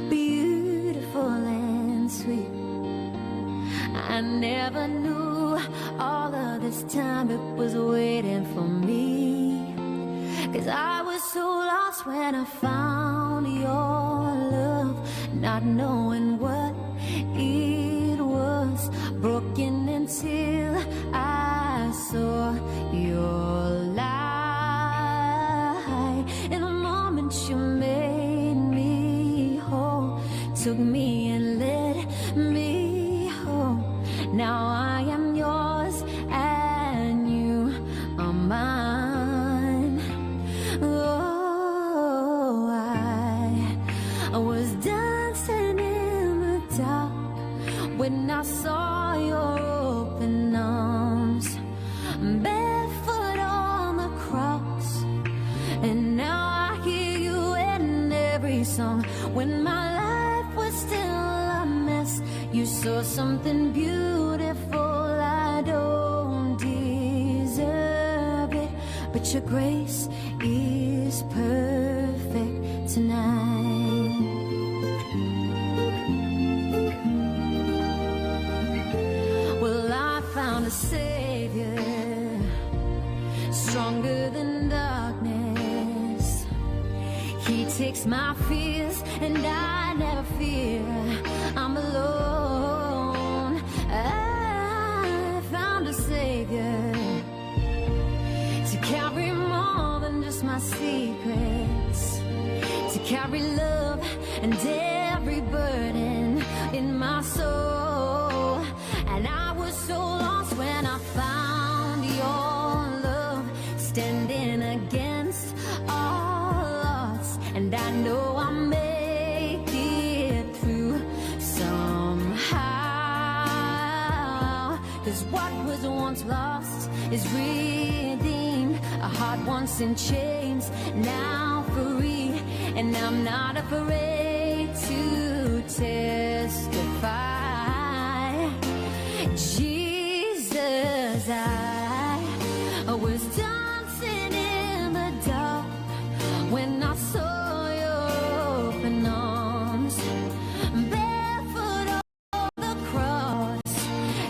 beautiful and sweet. I never knew all of this time it was waiting for me. 'Cause I was so lost when I found your love, not knowing what it was, broken until I saw your light. In a moment you made me whole, took me and let me home. Now I am yours and you are mine. Oh, I was dancing in the dark when I saw your open arms, barefoot on the cross, and now I hear you in every song. When my life was still a mess, you saw something beautiful. I don't deserve it, but your grace is perfect tonight. Well, I found a Savior, stronger than darkness. He takes my fears and I never fear I'm alone. I found a Savior to carry more than just my secrets, to carry love and every burden in my soul. And I was so lost when I found your love, standing against all odds. And I know I'll make it through somehow. 'Cause what was once lost is redeemed, a heart once in chains, now free. And I'm not afraid to testify. Jesus, I was dancing in the dark when I saw your open arms, barefoot on the cross,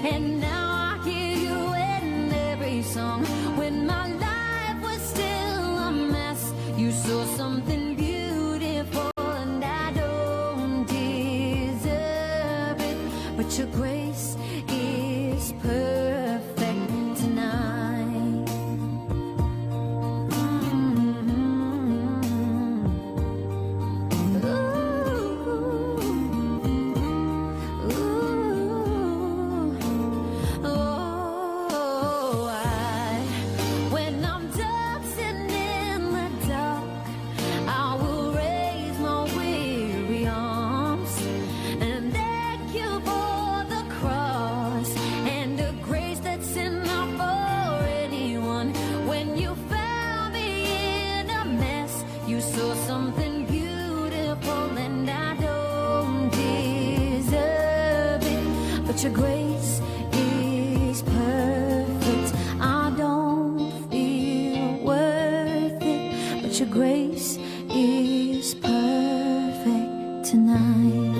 and now I hear you in every song. When my life was still a mess, you saw something beautiful, and I don't deserve it, but your grace is perfect tonight. When I'm dancing in the dark, I will raise my weary arms and thank you for the cross and the grace that's enough for anyone. When you found me in a mess, you saw something beautiful, and I don't deserve it, but your grace is perfect. I don't feel worth it, but your grace is perfect tonight.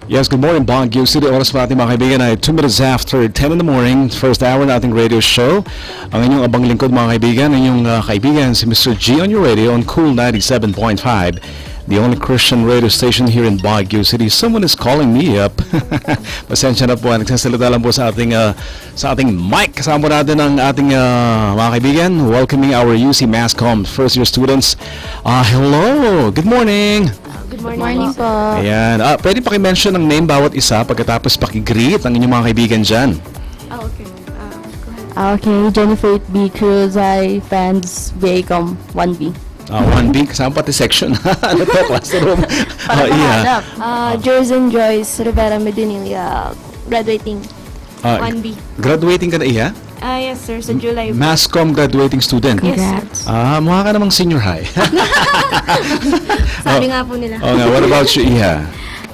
Yes, good morning, Baguio City. Oras pa ating mga kaibigan ay 2 minutes after 10 in the morning. First hour na ating radio show. Ang inyong abang lingkod, mga kaibigan, inyong kaibigan si Mr. G on your radio on Cool 97.5. The only Christian radio station here in Baguio City. Someone is calling me up. Pasensya na po, nagsasalita lang po sa ating mic. Kasama po natin ang ating mga kaibigan. Welcoming our UC Masscom first year students. Hello, good morning. Good morning po. Ayan. Pwede paki-mention ng name bawat isa pagkatapos paki-greet ang inyong mga kaibigan dyan. Okay. Go ahead. Okay, Jennifer B. Cruz, I fans BACOM 1B. 1B, kasama pati section. Ano to, classroom? Iya. Jules and Joyce Rivera Medinilla, graduating. 1B. Graduating ka na, Iya? Yes, sir. Sa July. Masscom graduating student. Yes, sir. Mukha ka namang senior high. Sabi nga po nila. Nga, what about you, Iya?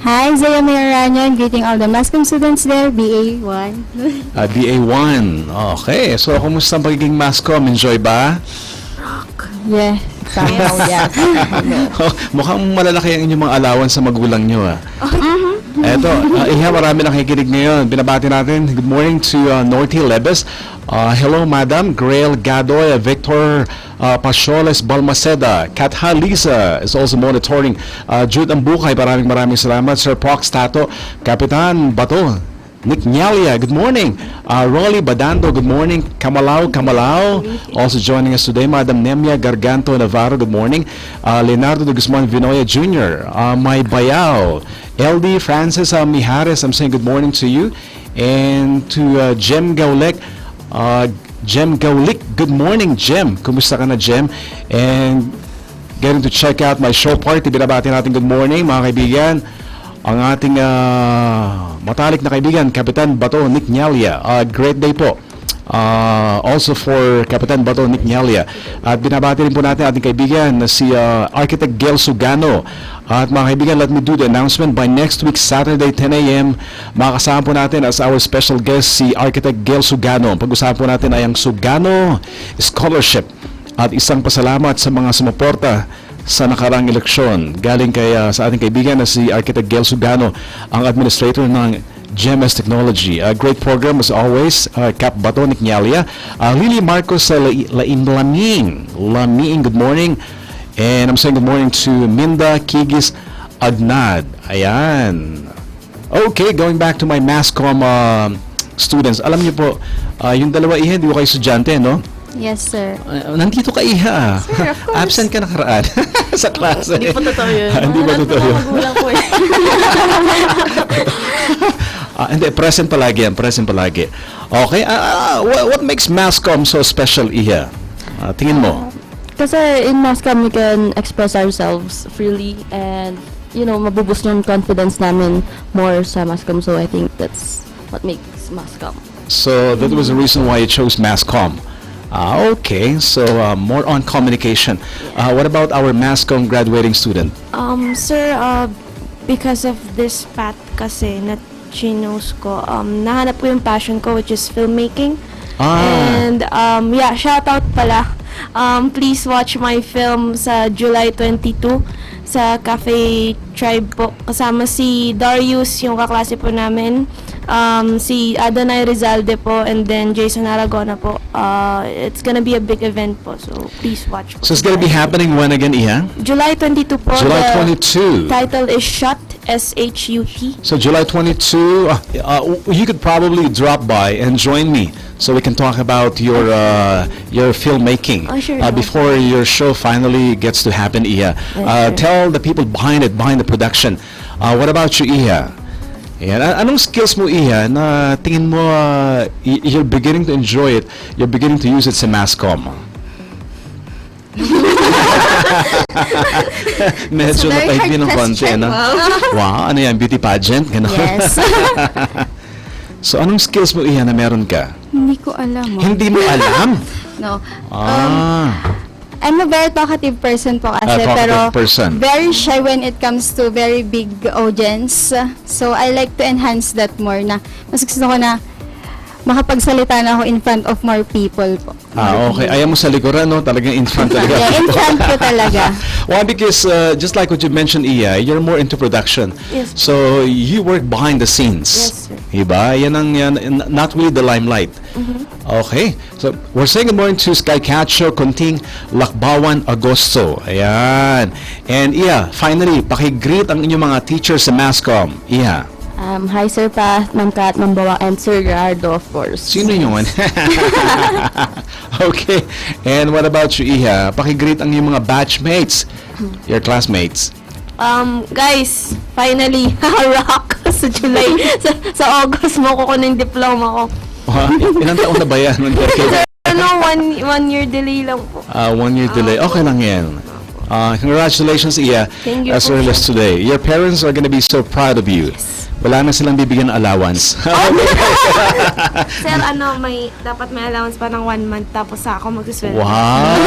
Hi, Zaya Mayaranyan, greeting all the Mascom students there, BA1. BA1. Okay, so kumusta ang pagiging Masscom? Enjoy ba? Yeah, somehow, yeah. Mukhang malalaki ang inyong mga allowance sa magulang nyo. Eto, Iha, marami nang nakikinig ngayon. Binabati natin. Good morning to Norty Lebes. Hello, Madam. Grail Gadoy, Victor Pasioles Balmaceda. Katha Lisa is also monitoring. Jude Ambukay, maraming salamat. Sir Prox Tato, Kapitan Bato, Nick Nyalia, good morning. Rolly Badando, good morning. Kamalao, also joining us today. Madam Nemia Garganto Navarro, good morning. Leonardo de Guzman Vinoya Jr., May Bayao. LD Francis Mijares, I'm saying good morning to you. And to Jem Gaulek, Jem Gaulik, good morning, Jem. Kumusta ka na, Jem? And getting to check out my show party. Binabati natin good morning, mga kaibigan. Ang ating matalik na kaibigan, Kapitan Bato Nick Nyalia. Great day po. Also for Kapitan Bato Nick Nyalia. At binabati rin po natin ating kaibigan na si Architect Gail Sugano. At mga kaibigan, let me do the announcement. By next week, Saturday, 10 a.m., makakasama po natin as our special guest si Architect Gail Sugano. Pag-usapan po natin ay ang Sugano Scholarship. At isang pasalamat sa mga sumuporta sa nakarang eleksyon. Galing kay sa ating kaibigan na si Architect Gail Sugano, ang administrator ng GMS Technology. A great program as always. Cap Bato Nick Nyalia. Lily Marcos Laming, good morning. And I'm saying good morning to Minda Kigis Agnad. Ayan. Okay, going back to my Masscom students. Alam niyo po, yung dalawa Iha, hindi ko kayo estudyante, no? Yes, sir. Nandito ka, Iha. Sir, of course. Absent ka nakaraan sa klase. Hindi po totoo yun. Hindi ba totoo yun? Magulang po eh. Hindi, present palagi yan. Present palagi. Okay. What makes Masscom so special, Iha? Tingin mo? Kasi in Mascom, we can express ourselves freely and, mabuboost yung confidence namin more sa Mascom. So I think that's what makes Mascom. So that was the reason why you chose Masscom. Okay, so more on communication. What about our Masscom graduating student? Sir, because of this path kasi na chinos ko, nahanap ko yung passion ko, which is filmmaking. And yeah, shout out pala. Please watch my film sa July 22 sa Cafe Tribe po. Kasama si Darius, yung kaklase po namin. Si Adonai Rizalde po, and then Jason Aragona po. It's gonna be a big event po, so please watch po. So it's gonna be happening when again, Iha? July 22 po. July The 22. title is Shut, S-H-U-T. So July 22, you could probably drop by and join me so we can talk about your filmmaking Oh, sure. before your show finally gets to happen, Iha. Sure. Tell the people behind the production. What about you, Iha? Yan. Anong skills mo, Iha, na tingin mo you're beginning to enjoy it, you're beginning to use it sa Masscom? Medyo napahigpin ng konti, ano? Wow, ano yan? Beauty pageant? Ganon? Yes. So, anong skills mo, Iha, na meron ka? Hindi ko alam. Hindi mo alam? No. Ah. I'm a very talkative person po kasi, Talkative pero person. very shy when it comes to very big audience. So, I like to enhance that more na mas gusto ko na makapagsalita na ako in front of more people po. Okay. Ayaw mo sa likuran, no? Talagang in front talaga. Yeah, in front ko talaga. Well, because just like what you mentioned, Iya, you're more into production. Yes. So, you work behind the scenes. Yes, sir. Diba? Yan, not really the limelight. Okay. So, we're saying good morning to Skycatcho, Kunting, Lakbawan, Agosto. Ayan. And, Iya, finally, pakigreet ang inyong mga teachers sa Masscom. Iya. Hi, Sir Pat, Ma'am Kat, Ma'am Bawa, and Sir Gerardo, of course. Sino yun? Okay. And what about you, Iha? Pakigreet ang iyong mga batchmates, your classmates. Guys, finally, rock sa July. sa August mo ko yung diploma ko. Ilang taon na ba yan? Ano, one year delay lang po. 1 year delay. Okay lang yan. Congratulations, Iya, Thank you as po, early as today. Your parents are gonna be so proud of you. Wala na silang bibigyan ng allowance. Sir, dapat may allowance pa ng 1 month tapos sa ako magsusweldo. Wow!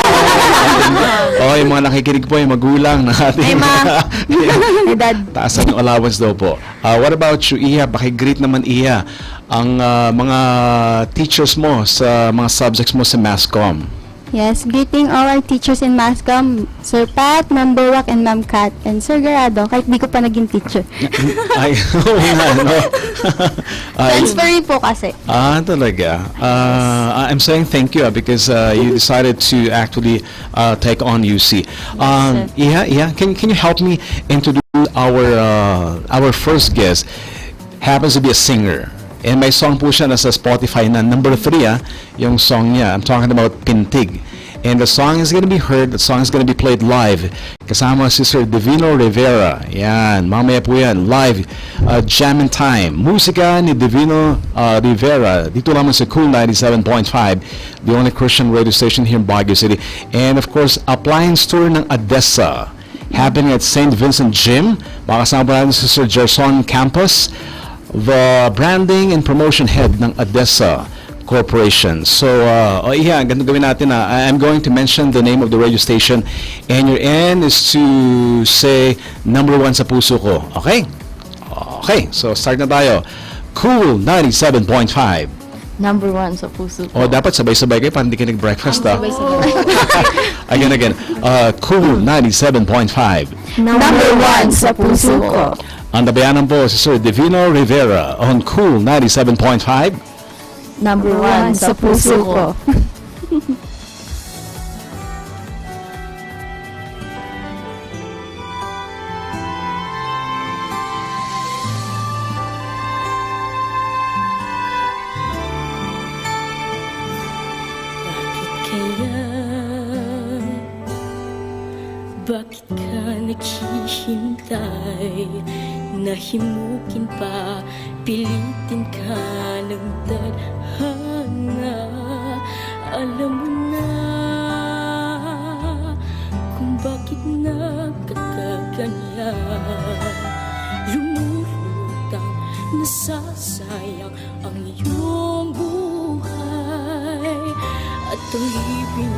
Okay, mga nakikinig po yung magulang na ating Ay, ma. Ay, dad. taasan yung allowance daw po. What about you, Iya? Pakigreet naman, Iya, ang mga teachers mo sa mga subjects mo sa Masscom. Yes, greeting all our teachers in Masscom, Sir Pat, Ma'am Buwak, and Ma'am Kat, and Sir Garado, kahit di ko pa naging teacher. Ay, oo nga, no? Ay, Transferring po kasi. talaga. I'm saying thank you because you decided to actually take on UC. Iya, can you help me introduce our first guest? Happens to be a singer. And may song po siya nasa Spotify na number 3 yung song niya. I'm talking about Pintig. And the song is gonna be heard, the song is gonna be played live. Kasama si Sir Divino Rivera. Yan, mamaya po yan. Live, jamming time. Musika ni Divino Rivera. Dito lamang sa Cool 97.5, the only Christian radio station here in Baguio City. And of course, appliance tour ng ADESA. Happening at St. Vincent Gym. Makasama po natin si Sir Gerson Campos, the branding and promotion head ng ADESA Corporation. So, yeah, ganito gawin natin na I'm going to mention the name of the radio station and your end is to say number 1 sa puso ko. Okay? Okay, so start na tayo. Cool 97.5. Number 1 sa puso ko. O, dapat sabay-sabay kayo para hindi ka nag-breakfast, ah. Sabay-sabay. Again. Cool 97.5. Number 1 sa puso ko. Ang tabayanan po si Sir Divino Rivera on Cool 97.5. Number 1 sa puso ko. Bakit ka naghihintay? Nahimukin pa, pilitin ka ng tadhana. Alam mo na kung bakit nagkakaganyan. Lumulutang, nasasayang ang iyong buhay. At ang ibig mo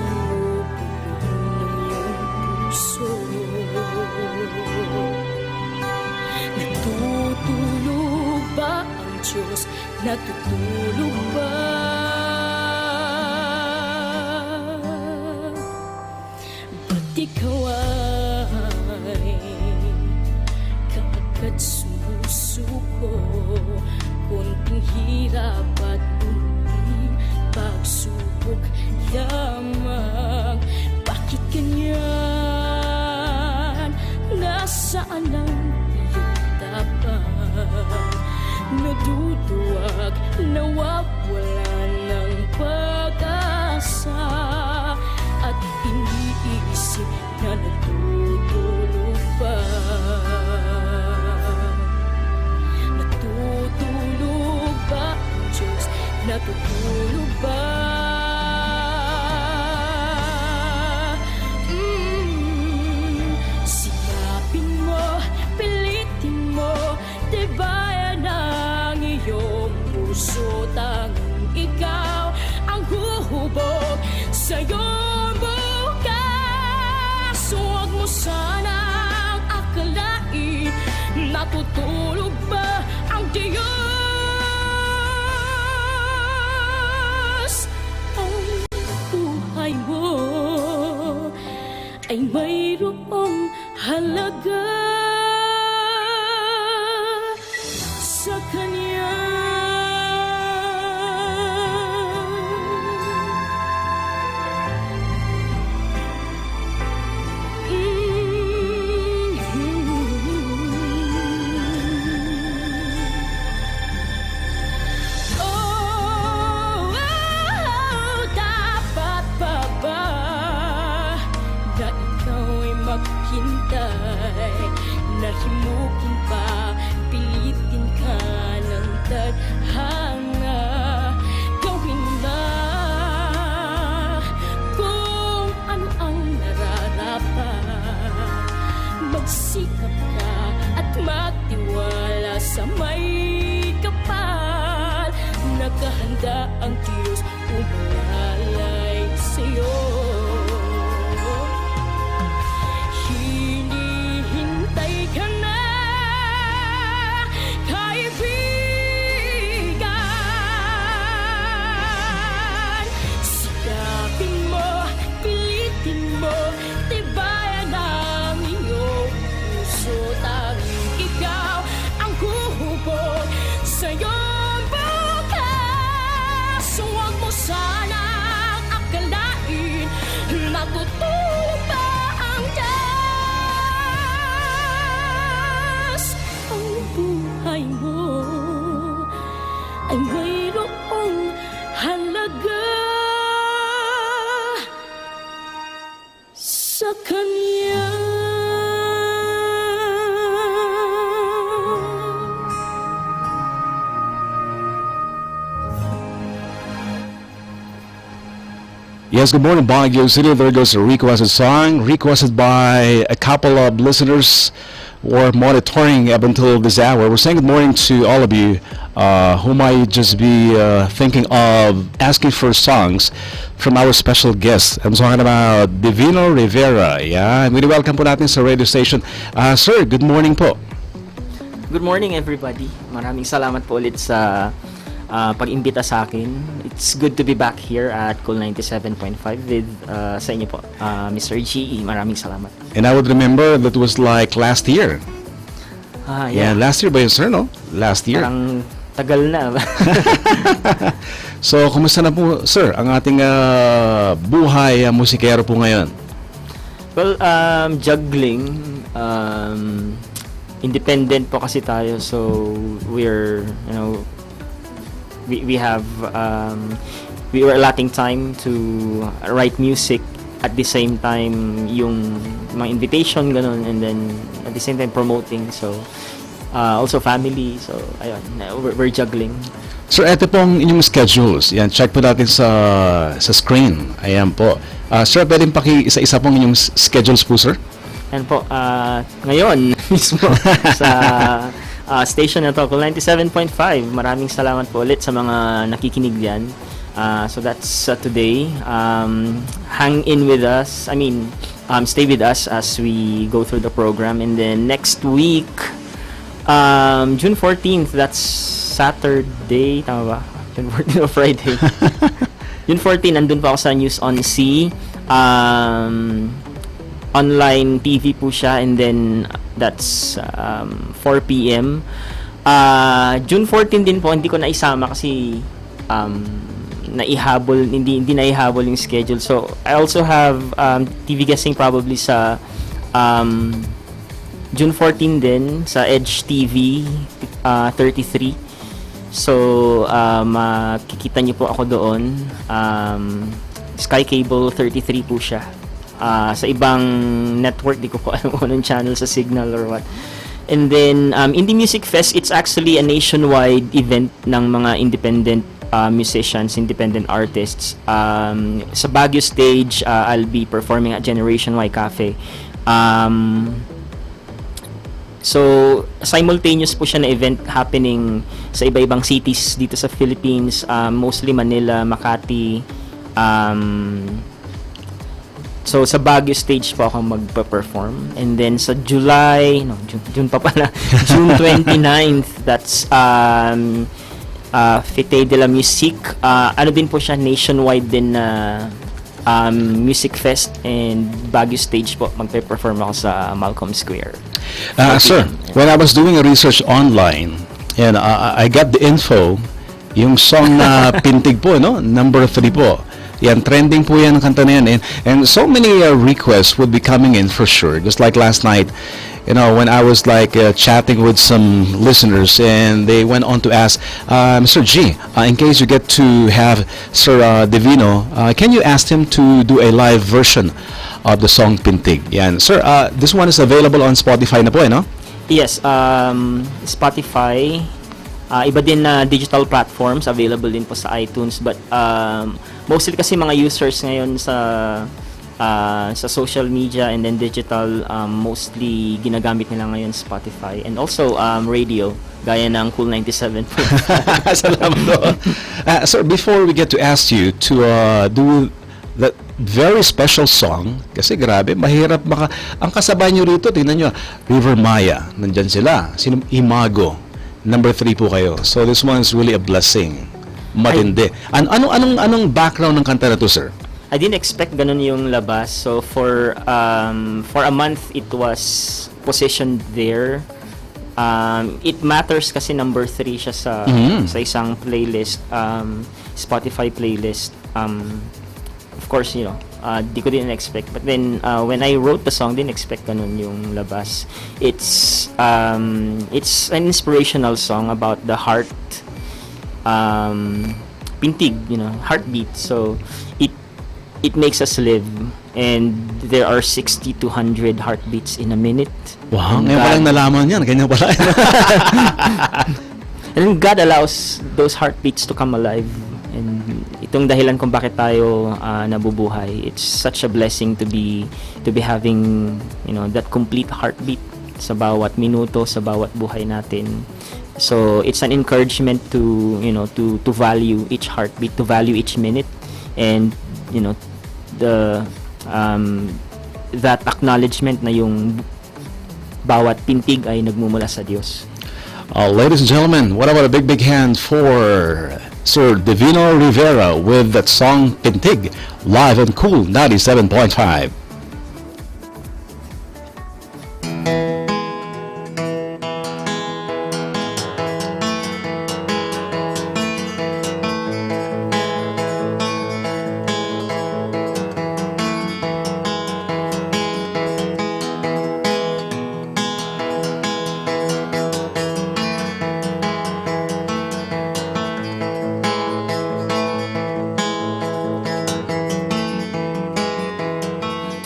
natutulog ba ang Diyos? Natutulog ba? Ba't ikaw ay kaagad sumusuko? Kunting hirap at kunting pagsubok lamang. Bakit ganyan? Nasaan ang iyong tapang? Naduduwag, nawawalan ng pag-asa. At iniisip na natutulog pa. Natutulog ba ang Diyos? Natutulog ba? Puso tanging ikaw ang huhubog sa iyong bukas. Huwag mo sanang akalain, natutulog ba ang Diyos? Ang buhay mo ay mayroong halaga sa Kanya. Maghintay ang Diyos umalalay sa'yo. Hinihintay ka na, kaibigan. Sikapin mo, pilitin mo, tibayan ang iyong puso. Tanging ikaw ang huhubog sa iyong bukas. Huwag mo sanang akalain na tutulog pa ang Diyos. Ang buhay mo ay mayroong halaga sa Kanya. Yes, good morning, Baguio City. There goes a requested song, requested by a couple of listeners who are monitoring up until this hour. We're saying good morning to all of you who might just be thinking of asking for songs from our special guest. I'm talking about Divino Rivera. Yeah, and we welcome po natin sa radio station. Sir, good morning po. Good morning everybody. Maraming salamat po ulit sa pag-imbita sa akin. It's good to be back here at Cool 97.5 with sa inyo po, Mr. GE. Maraming salamat. And I would remember that was like last year. Yeah, Yeah. last year ba yun, sir, no? Last year. Parang tagal na. So, kumusta na po, sir, ang ating buhay musikero po ngayon? Well, juggling. Independent po kasi tayo, so we're, you know, we have we were allotting time to write music at the same time yung mga invitation ganun, and then at the same time promoting, so also family, so ayun, we're juggling. Sir, eto pong inyong schedules. Yan, check po natin sa screen. Ayan po. Sir, pwedeng paki-isa-isa pong inyong schedules po, sir? And po, ngayon mismo sa station na to, Cool 97.5. Maraming salamat po ulit sa mga nakikinig diyan. So that's today. Hang in with us. I mean, stay with us as we go through the program. And then next week, June 14th, that's Saturday. Tama ba? June 14th o Friday? June 14, nandun po ako sa News on C. Online TV po siya, and then that's 4 p.m. June 14 din po, hindi ko naisama kasi hindi naihabol yung schedule. So I also have TV guesting probably sa June 14 din sa Edge TV 33. So makikita niyo po ako doon. Sky Cable 33 po siya. Sa ibang network, di ko po alam kung anong channel, sa Signal or what. And then Indie Music Fest, it's actually a nationwide event ng mga independent musicians, independent artists. Sa Baguio stage, I'll be performing at Generation Y Cafe. So simultaneous po siya na event happening sa iba-ibang cities dito sa Philippines, mostly Manila, Makati. So sa Baguio stage po ako magpa-perform, and then sa June pa pala, June 29th, that's Fête de la Musique. Ano din po siya, nationwide din na music fest, and Baguio stage po magpe-perform ako sa Malcolm Square. Sir, when I was doing a research online, and I got the info, yung song na Pintig po, no? Number 3 po. Yan, trending po yan ang kanta na yan. And so many requests would be coming in for sure. Just like last night, you know, when I was like chatting with some listeners, and they went on to ask, Mr. G, in case you get to have Sir Divino, can you ask him to do a live version of the song Pintig? Yan. Sir, this one is available on Spotify na po, no? Yes, Spotify. Iba din na digital platforms available din po sa iTunes, but mostly kasi mga users ngayon sa sa social media and then digital, mostly ginagamit nila ngayon Spotify and also radio gaya ng Cool 97 po. Salamat doon. Sir, before we get to ask you to do that very special song, kasi grabe, mahirap ang kasabay nyo rito, tingnan nyo, River Maya, nandyan sila. Imago, number 3 po kayo. So this one is really a blessing. Matindi. Anong background ng kanta na to, sir? I didn't expect ganun yung labas. So for a month it was positioned there. It matters kasi number 3 siya sa isang playlist, Spotify playlist. Of course, di ko din expect. But then when I wrote the song, didn't expect ganun yung labas. It's an inspirational song about the heart, pintig, heartbeat. So it makes us live, and there are 60 to 100 heartbeats in a minute. Wow, ngayon palang nalaman yan. Ganyan pala. And then God allows those heartbeats to come alive. And itong dahilan kung bakit tayo nabubuhay. It's such a blessing to be having, that complete heartbeat sa bawat minuto, sa bawat buhay natin. So it's an encouragement to value each heartbeat, to value each minute, and that acknowledgement na yung bawat pintig ay nagmumula sa Diyos. Ladies and gentlemen, what about a big hand for Sir Divino Rivera with that song Pintig, live on Cool 97.5.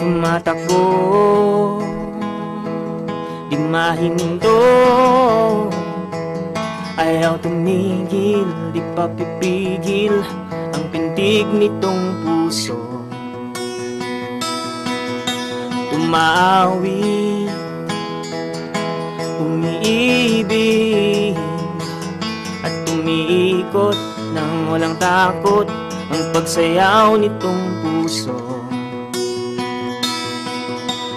Tumatakbo, di mahinto, ayaw tumigil, di papipigil ang pintig nitong puso. Tumaawit, umiibig, at tumiikot nang walang takot ang pagsayaw nitong puso.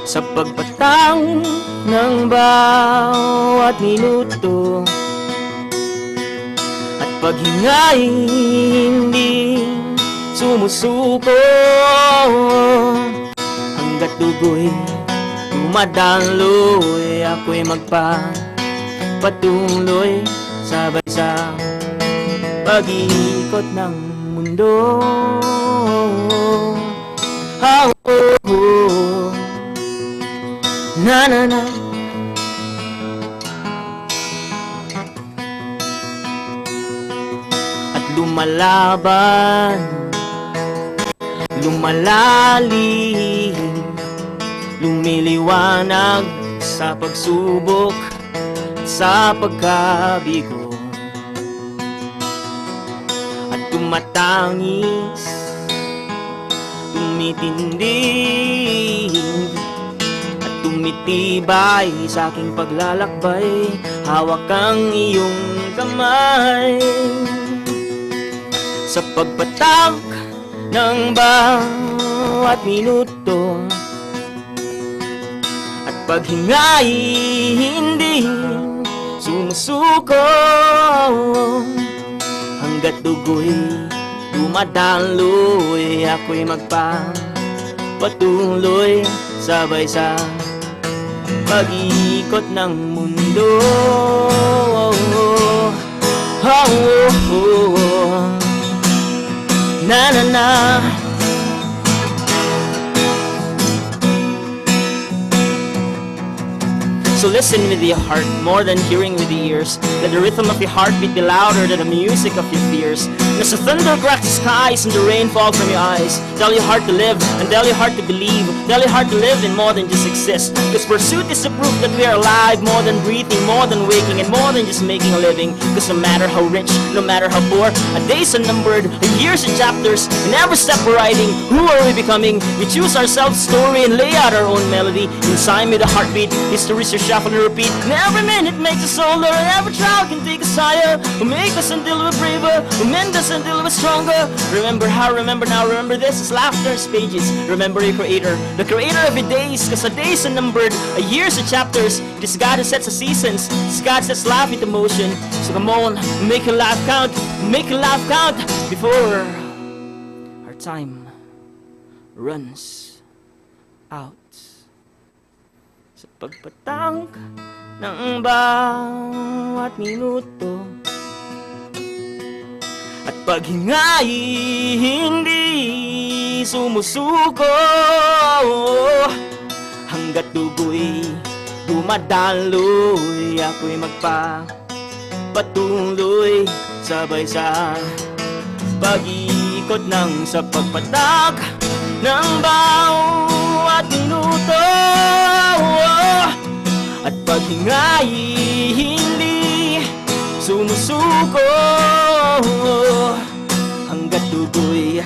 Sa pagpatang ng bawat minuto at paghingay hindi sumusuko, hanggat dugo'y dumadaloy, ako'y magpapatuloy sabay sa pag-ikot ng mundo. Na na na. At lumalaban, lumalalim, lumiliwanag sa pagsubok, sa pagkabigo, at tumatangis, tumitindig, tumitibay sa aking paglalakbay, hawak ang iyong kamay. Sa pagpatak ng bawat minuto at paghingay hindi sumusuko, hanggat dugo'y dumadaloy, ako'y magpapatuloy sabay sa pag-ikot ng mundo. Na na na. So So listen with your heart more than hearing with the ears. Let the rhythm of your heartbeat be louder than the music of your fears. And as the thunder cracks the skies and the rain falls from your eyes, tell your heart to live and tell your heart to believe. Tell your heart to live and more than just exist. Cause pursuit is the proof that we are alive, more than breathing, more than waking, and more than just making a living. Cause no matter how rich, no matter how poor, a day's unnumbered, a year's in chapters, and every step we're riding, who are we becoming? We choose ourselves story and lay out our own melody. Inside with a heartbeat, history's your shuffle and repeat. And every minute makes us older, and every trial can take us higher. Who make us until we're braver, who mend us until we're stronger. Remember how, remember now, remember this is laughter's pages. Remember your creator, the creator of your days. Cause a day's unnumbered, a year's in chapters. It is God who sets the seasons, it is God sets life into motion. So come on, make your life count, make your life count before our time runs out. Sa pagpatang ng bawat minuto at paghingay hindi sumusuko, hanggat dugo'y dumadaloy, ako'y magpapatuloy sabay sa pag-ikot ng sa pagpatak ng bawat minuto at paghingay hindi sumusuko, hanggat dugo'y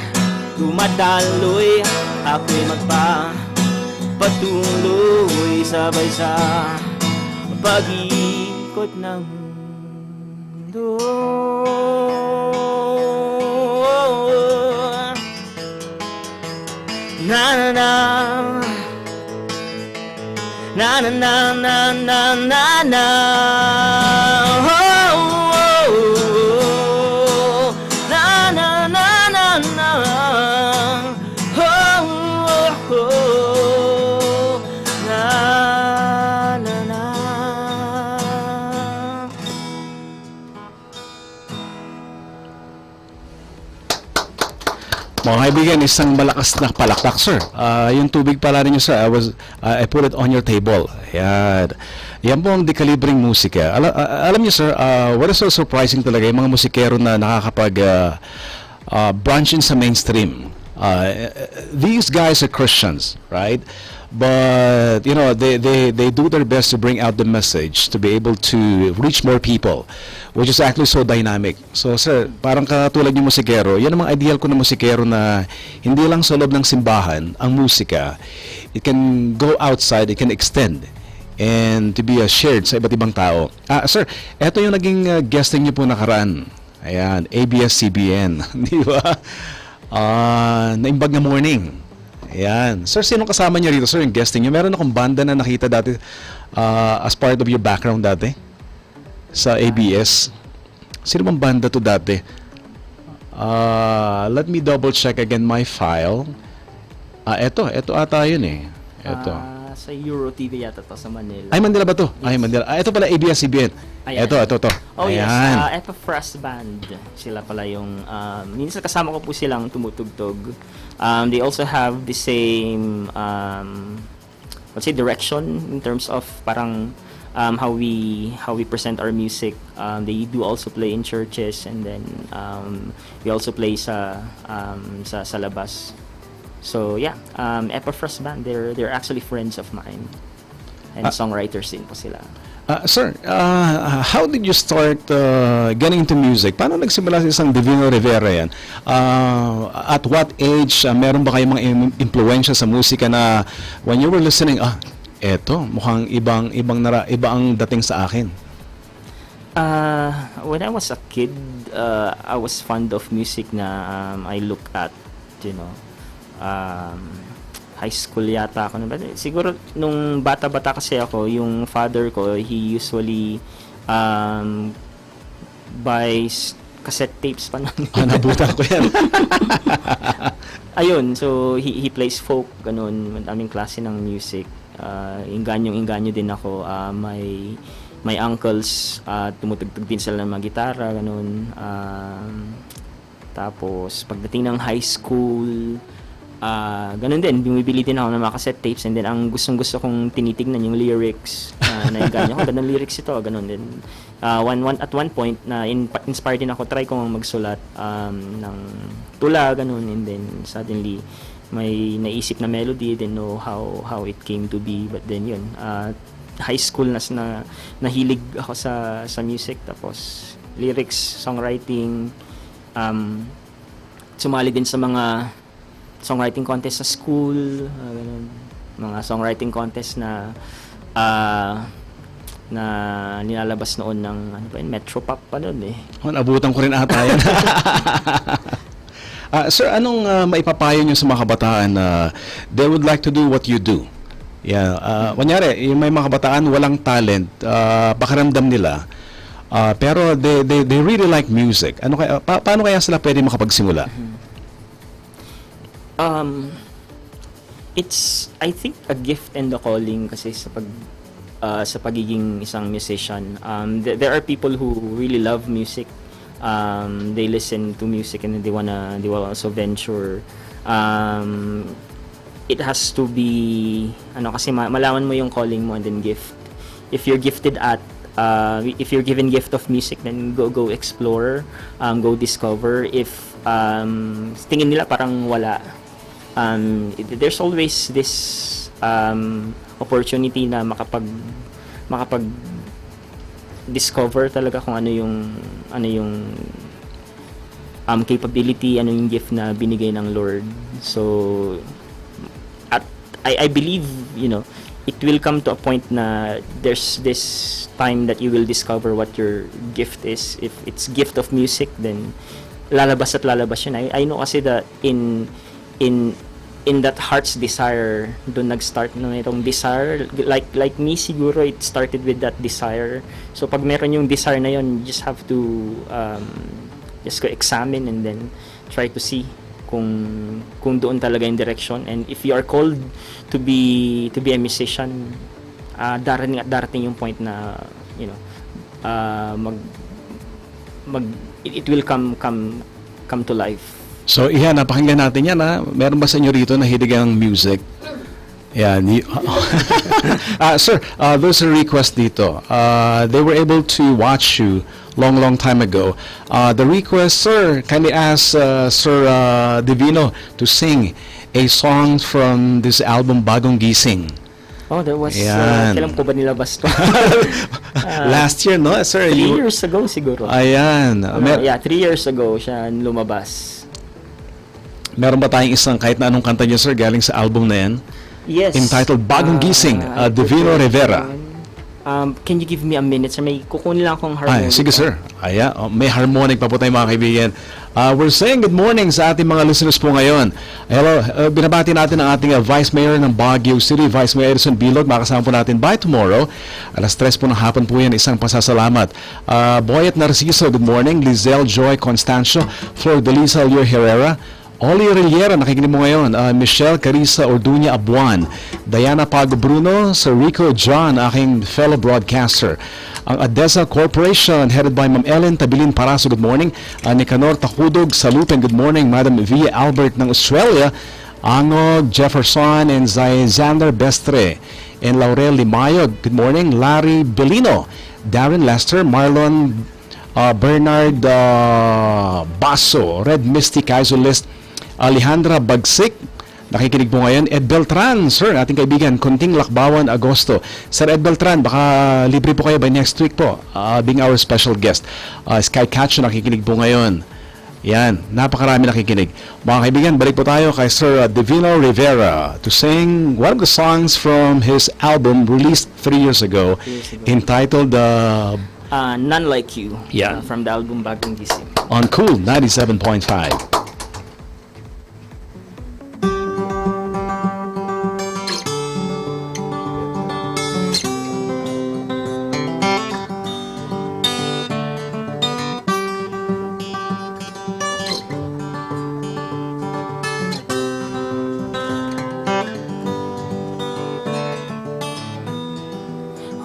dumadaloy, ako'y magpapatuloy sabay sa pag-ikot ng mundo. Na na na na na na na na na. Oh, oh, oh. Na na na na na. Oh, oh, oh. Na na na. Mga kaibigan, isang malakas na palakpak, sir. Yung tubig pala ninyo, sir, I put it on your table. Yan. Yan po ang dekalibreng musika. Alam niyo, sir, what is so surprising talaga, yung mga musikero na nakakapag branch in sa mainstream. These guys are Christians, right? But you know, they do their best to bring out the message, to be able to reach more people, which is actually so dynamic. So sir, parang katulad yung musikero, yan ang mga ideal ko na musikero, na hindi lang sa loob ng simbahan ang musika. It can go outside, it can extend and to be shared sa iba't ibang tao. Sir, eto yung naging guesting niyo po nakaraan. Ayan, ABS-CBN, di ba? Naimbag na morning. Ayan. Sir, sino kasama niyo rito, sir, yung guesting niyo? Meron akong banda na nakita dati as part of your background dati sa ABS. Sino bang banda to dati? Let me double check again my file. Eto ata yun eh. Eto. Sa Euro TV yata to, sa Manila. Ay, Manila ba to? Yes. Ay, Manila. Ito pala, ABS-CBN. Ayan. Ito. Oh Ayan. yes, Epafras Band. Sila pala yung, minsan kasama ko po silang tumutugtog. They also have the same, let's say, direction in terms of parang how we present our music. They do also play in churches, and then we also play sa labas. So yeah, Epafras Band, they're actually friends of mine, and songwriters din po sila. Sir, how did you start getting into music? Paano nagsimula sa isang Divino Rivera yan? At what age, meron ba kayong mga impluensya sa musika na when you were listening, eto, mukhang iba ang dating sa akin? When I was a kid, I was fond of music na I look at, you know, high school yata ako. Siguro nung bata-bata kasi ako, yung father ko, he usually buys cassette tapes pa namin. Nabutan ko yan. Ayun, so he plays folk, ganun, madaming klase ng music. Inganyo din ako. My uncles, tumutugtog din sila ng mga gitara, ganun. Tapos pagdating ng high school, ganun din, bumibili din ako ng mga cassette tapes, and then ang gustong-gusto kong tinitignan yung lyrics. nainganyo ko, ganun lyrics ito, ganun din. At one point, inspired din ako, try ko magsulat ng tula, ganun, and then suddenly, may naisip na melody, didn't know how it came to be, but then yun, high school na nahilig ako sa music, tapos lyrics, songwriting, sumali din sa mga songwriting contest sa school, ganun. Mga songwriting contest na nilalabas noon ng Metropop pa noon eh. Nabutan ko rin ata yan. Sir, anong maipapayo niyo sa mga kabataan na they would like to do what you do? Yeah, kunyari, yung may mga kabataan walang talent, pakiramdam nila, pero they really like music. Ano kaya paano kaya sila pwede makapagsimula? It's, I think, a gift and a calling kasi sa pagiging isang musician. There are people who really love music. They listen to music and they will also venture. It has to be kasi malaman mo yung calling mo and then gift. If you're gifted if you're given gift of music, then go explore, go discover. If tingin nila parang wala, there's always this opportunity na makapag discover talaga kung ano yung capability, ano yung gift na binigay ng Lord. So I believe, it will come to a point na there's this time that you will discover what your gift is. If it's gift of music, then lalabas yun. I know kasi that in that heart's desire, doon nag-start na itong desire. Like me, siguro it started with that desire. So pag meron yung desire na yun, you just have to just go examine and then try to see kung doon talaga yung direction. And if you are called to be a musician, darating yung point na it will come to life. So, iyan, napakinggan natin yan, ha? Meron ba sa inyo rito na hilig ang music? Yan. Sir, there's a request dito. They were able to watch you long time ago. The request, sir, kindly ask Sir Divino to sing a song from this album, Bagong Gising. Oh, there was, Ayan. kailan po ba nilabas to? Last year, no? Sir, 3 years ago siguro. Ayan. 3 years ago siya lumabas. Meron ba tayong isang kahit na anong kanta niyo, sir, galing sa album na yan? Yes. Entitled Bagong Gising, Divino Rivera. Can you give me a minute, sir? May kukunin lang akong harmonic. Sige, sir. May harmonic pa po tayo, mga kaibigan. We're saying good morning sa ating mga listeners po ngayon. Hello, binabati natin ang ating Vice Mayor ng Baguio City, Vice Mayor Edison Bilog. Makasama po natin by tomorrow. 3:00 po ng hapon po yan, isang pasasalamat. Boyet Narciso, good morning. Lizelle Joy Constancio, Flor Delisa Lior Herrera, Oli Rillera, nakikinig mo ngayon. Michelle Carissa Orduña Abuan, Diana Pago Bruno, Sir Rico John, aking fellow broadcaster. Ang ADESA Corporation, headed by Ma'am Ellen Tabilin Paraso, good morning. Nicanor Takudog, Salupin, good morning. Madam Via Albert ng Australia, Angog Jefferson, and Zander Bestre, and Laurel Limayog, good morning. Larry Belino, Darren Lester, Marlon Bernard Basso, Red Misty Casualist, Alejandra Bagsik, nakikinig po ngayon. Ed Beltran, sir, ating kaibigan, Kunting Lakbawan, Agosto. Sir Ed Beltran, baka libre po kayo by next week po, being our special guest. Sky Catch, nakikinig po ngayon. Yan, napakarami nakikinig. Mga kaibigan, balik po tayo kay Sir Divino Rivera to sing one of the songs from his album released 3 years ago, entitled None Like You, Yeah. from the album Bagong Gising. on Cool 97.5.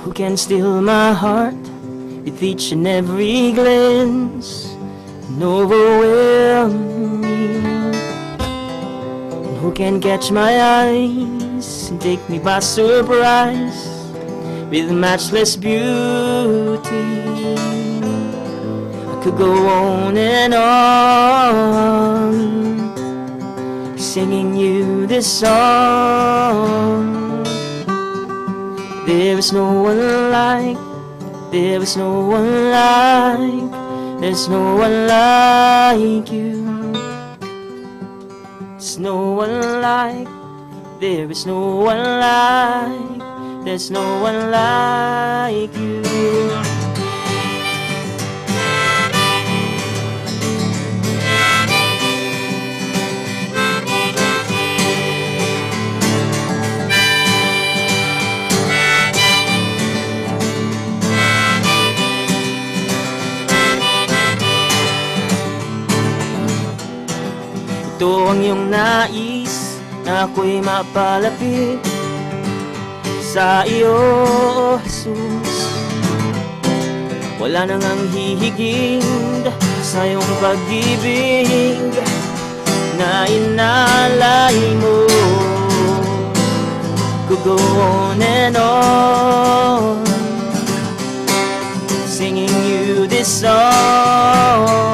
Who can steal my heart with each and every glance and overwhelm me? And who can catch my eyes and take me by surprise with matchless beauty. I could go on and on, singing you this song. There is no one like, there is no one like, there's no one like you. There's no one like, there is no one like, there's no one like you. Ito ang iyong nais, na ako'y mapalapit sa iyo, Jesus. Wala nang ang hihiging sa iyong pag-ibig na inalay mo. Could go on and on, singing you this song.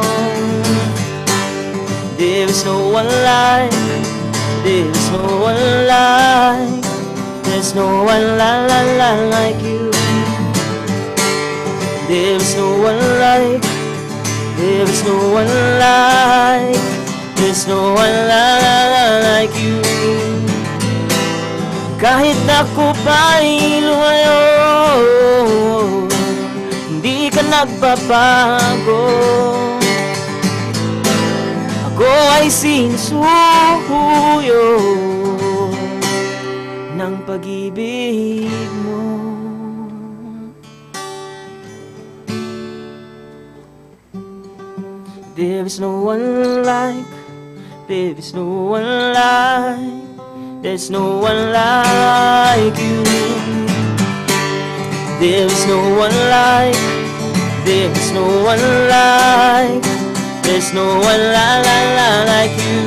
There is no one like, there is no one like, there's no one like you. There is no one like, there is no one like, there's no one like you. Kahit ako pa'y lumayo, hindi ka nagbabago. Ako ay sinusuyo ng pag-ibig mo. There is no one like, there is no one like, there's no one like you. There is no one like, there is no one like, there's no one like you.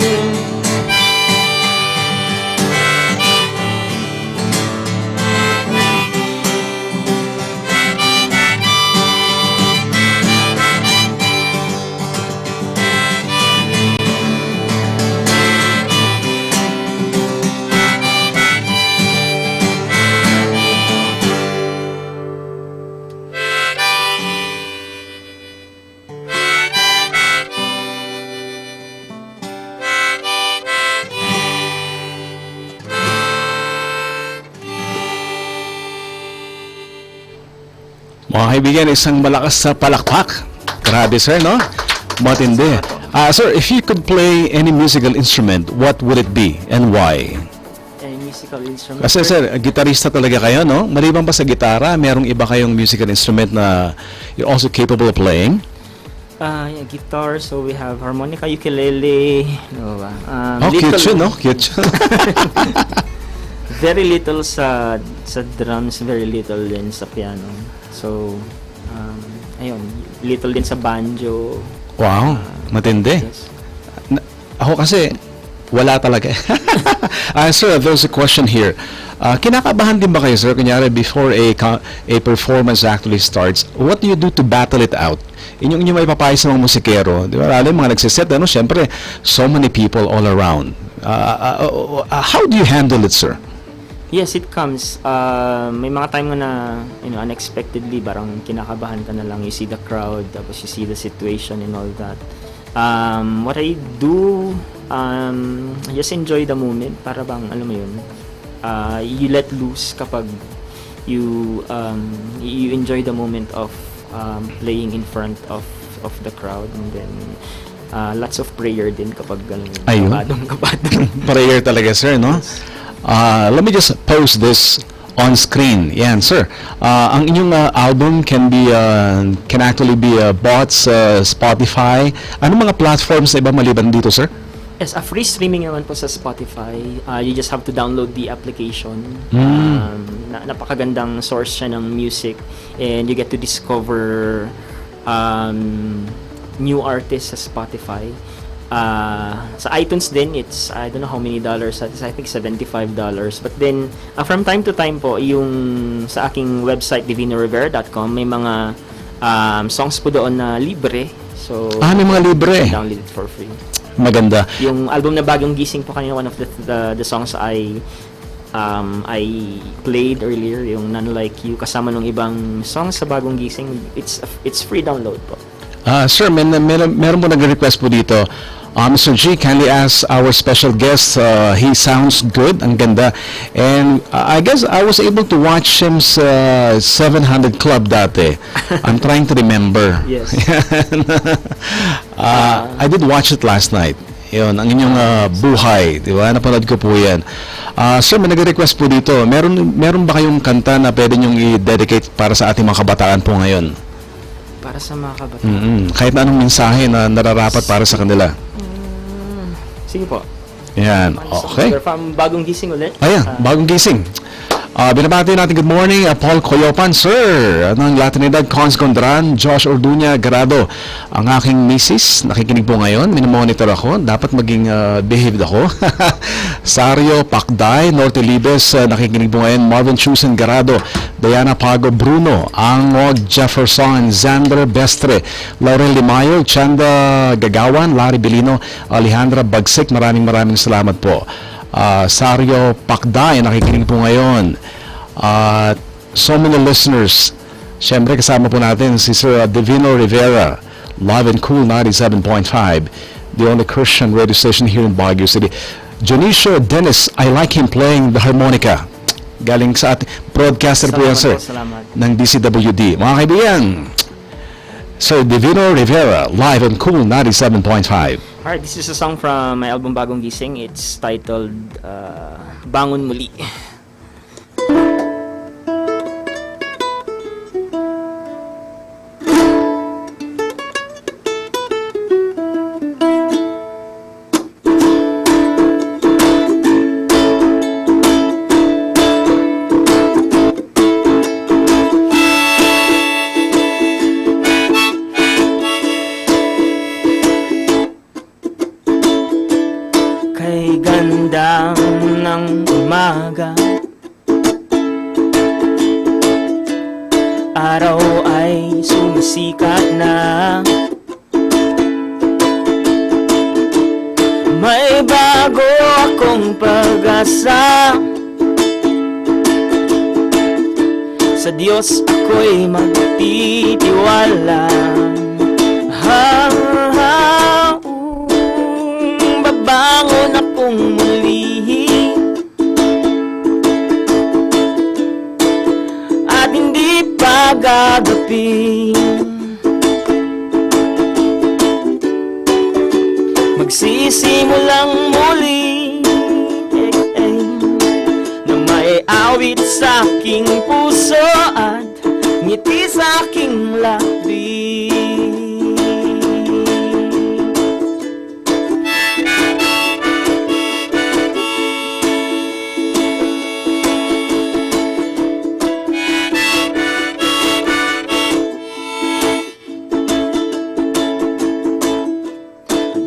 Mga kaibigan, isang malakas sa palakpak. Grabe sir, no? Matindi. Sir, if you could play any musical instrument, what would it be and why? Any musical instrument? Kasi sir, gitarista talaga kayo, no? Maliban pa sa gitara, merong iba kayong musical instrument na you're also capable of playing? Yeah, guitar, so we have harmonica, ukulele, ano ba? Cute yun, no? Cute yun. Very little sa drums, very little din sa piano. So, ayun, little din sa banjo. Wow, matindi. Yes. Ako kasi, wala talaga. Sir, there's a question here. Kinakabahan din ba kayo, sir, kunyari, before a performance actually starts, what do you do to battle it out? Inyong may papayo sa mga musikero. Di ba? Lalo yung mga nagsiset, ano, syempre, so many people all around. How do you handle it, sir? Yes, it comes. May mga time nga na, unexpectedly, parang kinakabahan ka na lang. You see the crowd, tapos you see the situation and all that. What I do, I just enjoy the moment. Para bang, alam mo yun, you let loose kapag you enjoy the moment of playing in front of the crowd, and then lots of prayer din kapag kabadong. Prayer talaga, sir, no? Yes. Let me just post this on screen. Yan, sir. Ang inyong album can actually be bought sa Spotify. Ano mga platforms na iba maliban dito, sir? Yes, free streaming naman po sa Spotify. You just have to download the application. Napakagandang source siya ng music, and you get to discover new artists sa Spotify. sa iTunes din, it's, I don't know how many dollars, I think $75. But then, from time to time po, yung sa aking website, divinorivera.com, may mga songs po doon na libre. So, May mga libre. download it for free. Maganda. Yung album na Bagong Gising po kanina, one of the songs I played earlier, yung None Like You, kasama ng ibang songs sa Bagong Gising, it's free download po. Sir, meron po nag-request po dito. Mr. G, kindly ask our special guest, he sounds good, ang ganda. And I guess I was able to watch him sa 700 Club dati. I'm trying to remember. Yes. I did watch it last night. Yun, ang inyong buhay, di ba? Napanood ko po yan. Sir, may nag-request po dito. Meron ba kayong kanta na pwede nyong i-dedicate para sa ating mga kabataan po ngayon? Para sa mga kabataan. Kahit na anong mensahe na nararapat para sa kanila. Sige po. Yan, okay. From Bagong Gising ulit. Ayan, Bagong Gising. Binabati natin good morning, Paul Coyopan, sir. Ng Latinidad, Cons Gondran, Josh Orduña, Garado. Ang aking misis, nakikinig po ngayon, minomonitor ako, dapat maging behaved ako. Sario Pacday, Norte Libes, nakikinig po ngayon, Marvin Chusen, Garado, Diana Pago, Bruno, Angog Jefferson, Xander Bestre, Laurel Limayo, Chanda Gagawan, Larry Belino, Alejandra Bagsik, maraming salamat po. Sario Pacday, nakikinig po ngayon. So many listeners. Siyempre kasama po natin si Sir Divino Rivera, Live and Cool 97.5, the only Christian radio station here in Baguio City. Jonicio Dennis, I like him playing the harmonica. Galing sa ating broadcaster po yan, sir, ng DCWD. Mga kaibigan, Sir Divino Rivera, Live and Cool 97.5. Alright, this is a song from my album Bagong Gising. It's titled Bangon Muli. Kay gandang ng umaga, araw ay sumisikat na. May bago akong pag-asa, sa Diyos ako'y magtitiwala. Babangon akong muli at hindi pa gagabi. Magsisimulang muli na may awit sa aking puso at ngiti sa aking labi.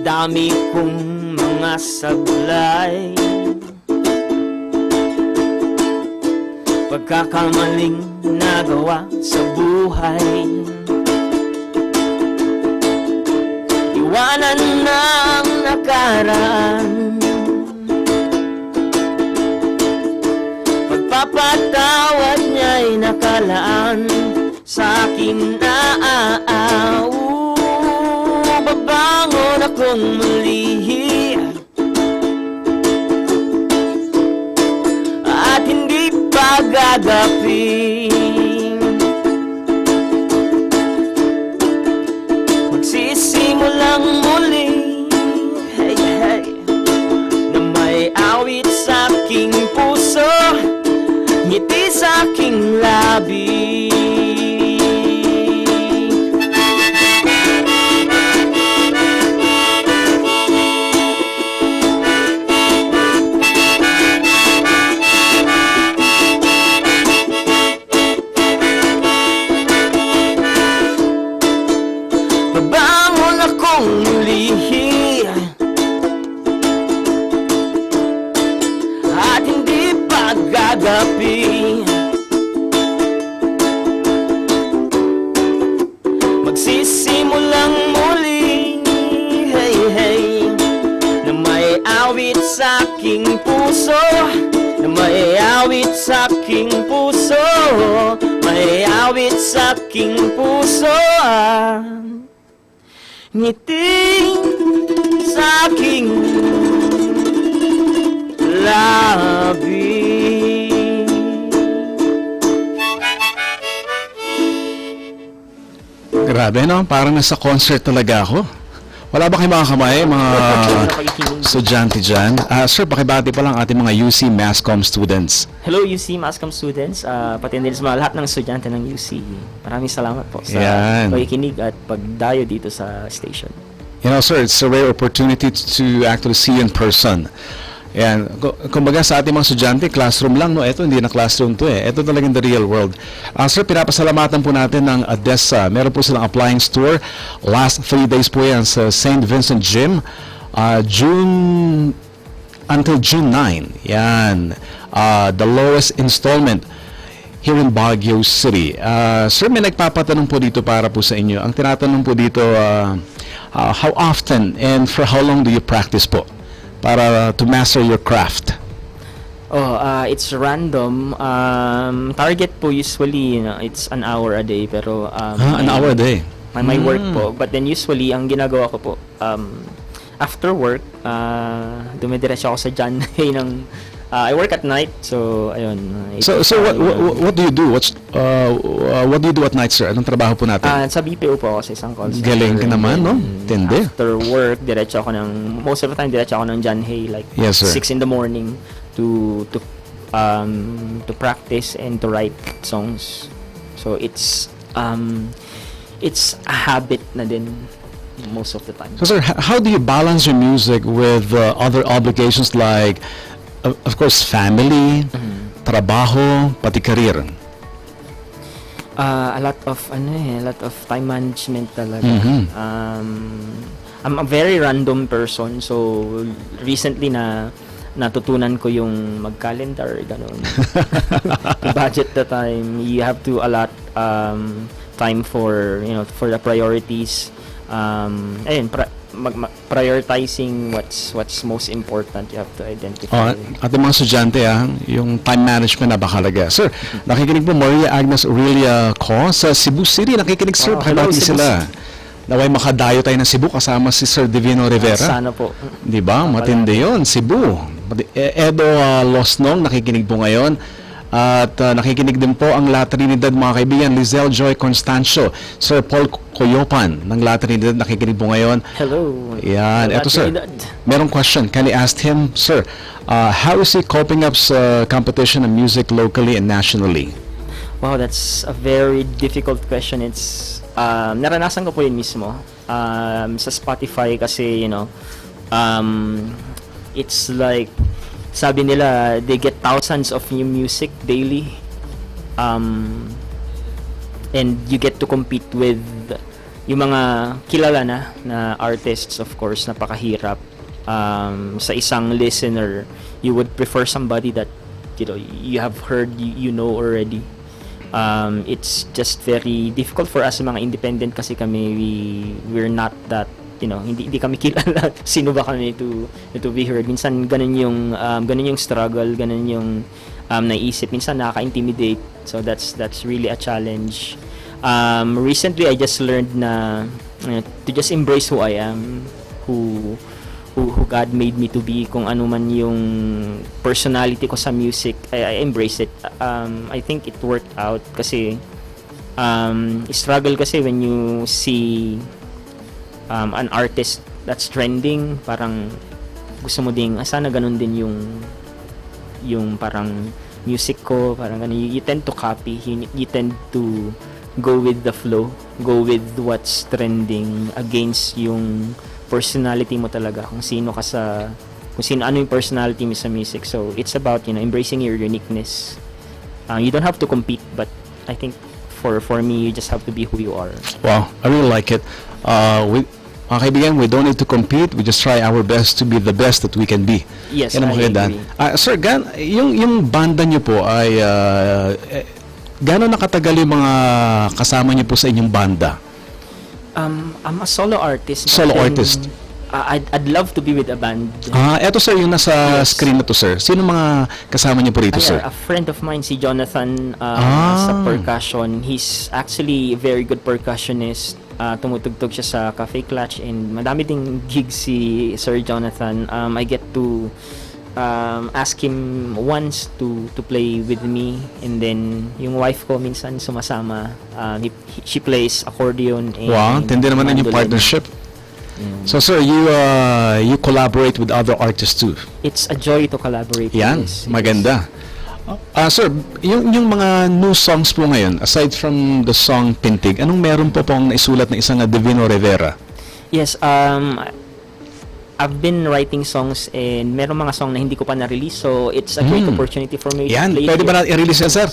Dami kong mga sablay, pagkakamaling nagawa sa buhay. Iwanan ng nakaraan, pagpapatawad niya'y nakalaan sa akin na babangon akong muli at hindi pa gagabi. Magsisimulang muli na may awit sa aking puso, ngiti sa aking labi. awit sa aking puso, na may awit sa aking puso, may awit sa aking puso, ngiti sa aking labi. Grabe, no? Parang nasa concert talaga ako. Wala ba kayo mga kamay, mga estudyante dyan? Sir, pakibati pa lang ating mga UC Masscom students. Hello UC Masscom students, pati din sa mga lahat ng estudyante ng UC. Maraming salamat po sa Yan. pakikinig at pagdayo dito sa station. You know, sir, it's a rare opportunity to actually see you in person. Yan. Kumbaga sa ating mga estudyante, classroom lang, no? Ito, hindi na classroom to eh. Ito talagang the real world. Sir, pinapasalamatan po natin ng ADESA. Meron po silang applying store. Last 3 days po yan sa St. Vincent Gym. Until June 9. Yan. The lowest installment here in Baguio City. Sir, may nagpapatanong po dito para po sa inyo. Ang tinatanong po dito, how often and for how long do you practice po para to master your craft? It's random. Target po usually, it's an hour a day, pero An hour a day. my work po. But then usually, ang ginagawa ko po, after work, dumidiretso ako sa John Hay ng I work at night, so ayun. So what do you do? What do you do at night, sir? Anong trabaho po natin? Sa BPO po ako sa isang call center. Galing ka naman, no? And Tindi. After work, diretso ako most of the time diretso ako ng John Hay, like Yes, sir. 6 in the morning to practice and to write songs. So it's a habit na din most of the time. So, sir, how do you balance your music with other obligations like, of course, family, trabaho, pati career? A lot of time management talaga. Mhm. I'm a very random person, so recently natutunan ko yung mag-calendar, ganun. To budget the time, you have to allot time for the priorities. Ayun, prioritizing what's most important, you have to identify. Ating mga estudyante, yung time management na bakalaga. Sir, nakikinig po Maria Agnes Aurelia Co sa Cebu City. Nakikinig, sir, Hello, pakibati Cebu sila. Naway makadayo tayo ng Cebu kasama si Sir Divino Rivera. Sana po. Di ba? Matindi yun, Cebu. Edo Losnong, nakikinig po ngayon. At nakikinig din po ang La Trinidad, mga kaibigan. Lizelle Joy Constancio, Sir Paul Coyopan ng La Trinidad, nakikinig po ngayon. Hello. Yan. La Eto, sir. Trinidad. Merong question. Can I ask him, sir, how is he coping up sa competition of music locally and nationally? Wow, that's a very difficult question. It's naranasan ko po yun mismo. Sa Spotify kasi, it's like, sabi nila, they get thousands of new music daily. And you get to compete with yung mga kilala na artists, of course, napakahirap. Sa isang listener, you would prefer somebody that you have heard, you know already. It's just very difficult for us mga independent kasi kami we're not that hindi kami kilala sino ba kami to be heard. Minsan ganun yung struggle, ganun yung naisip, minsan nakaka-intimidate, so that's really a challenge. Recently I just learned na to just embrace who I am, who God made me to be, kung ano man yung personality ko sa music, I embrace it. I think it worked out kasi struggle kasi when you see an artist that's trending, parang gusto mo ding sana ganun din yung parang music ko, parang ganun. You tend to copy, you tend to go with the flow, go with what's trending against yung personality mo talaga, kung ano yung personality mo sa music. So it's about embracing your uniqueness. You don't have to compete, but I think for me, you just have to be who you are. Wow, I really like it. Mga kaibigan, we don't need to compete. We just try our best to be the best that we can be. Yes, Yan ang I maganda. agree. Sir, yung banda nyo po ay gano'n nakatagal yung mga kasama nyo po sa inyong banda? I'm a solo artist. Solo but then, artist. I'd love to be with a band. Eto sir, yung nasa Yes. screen na to sir. Sino mga kasama niyo po rito, sir? A friend of mine, si Jonathan, Ah. sa percussion. He's actually a very good percussionist. Tumutugtog siya sa Cafe Clutch and madami ding gigs si Sir Jonathan. I get to ask him once to play with me, and then yung wife ko minsan sumasama. She plays accordion and Wow, tindi naman ang yung mandolin. partnership. So sir, you collaborate with other artists too. It's a joy to collaborate. Yan, Yes, maganda. Sir, yung mga new songs po ngayon, aside from the song Pintig, anong meron po pong naisulat na isang Divino Rivera? Yes, I've been writing songs and meron mga song na hindi ko pa na-release, so it's a great opportunity for me Yan, to play pwede ba it na i-release yan, sir?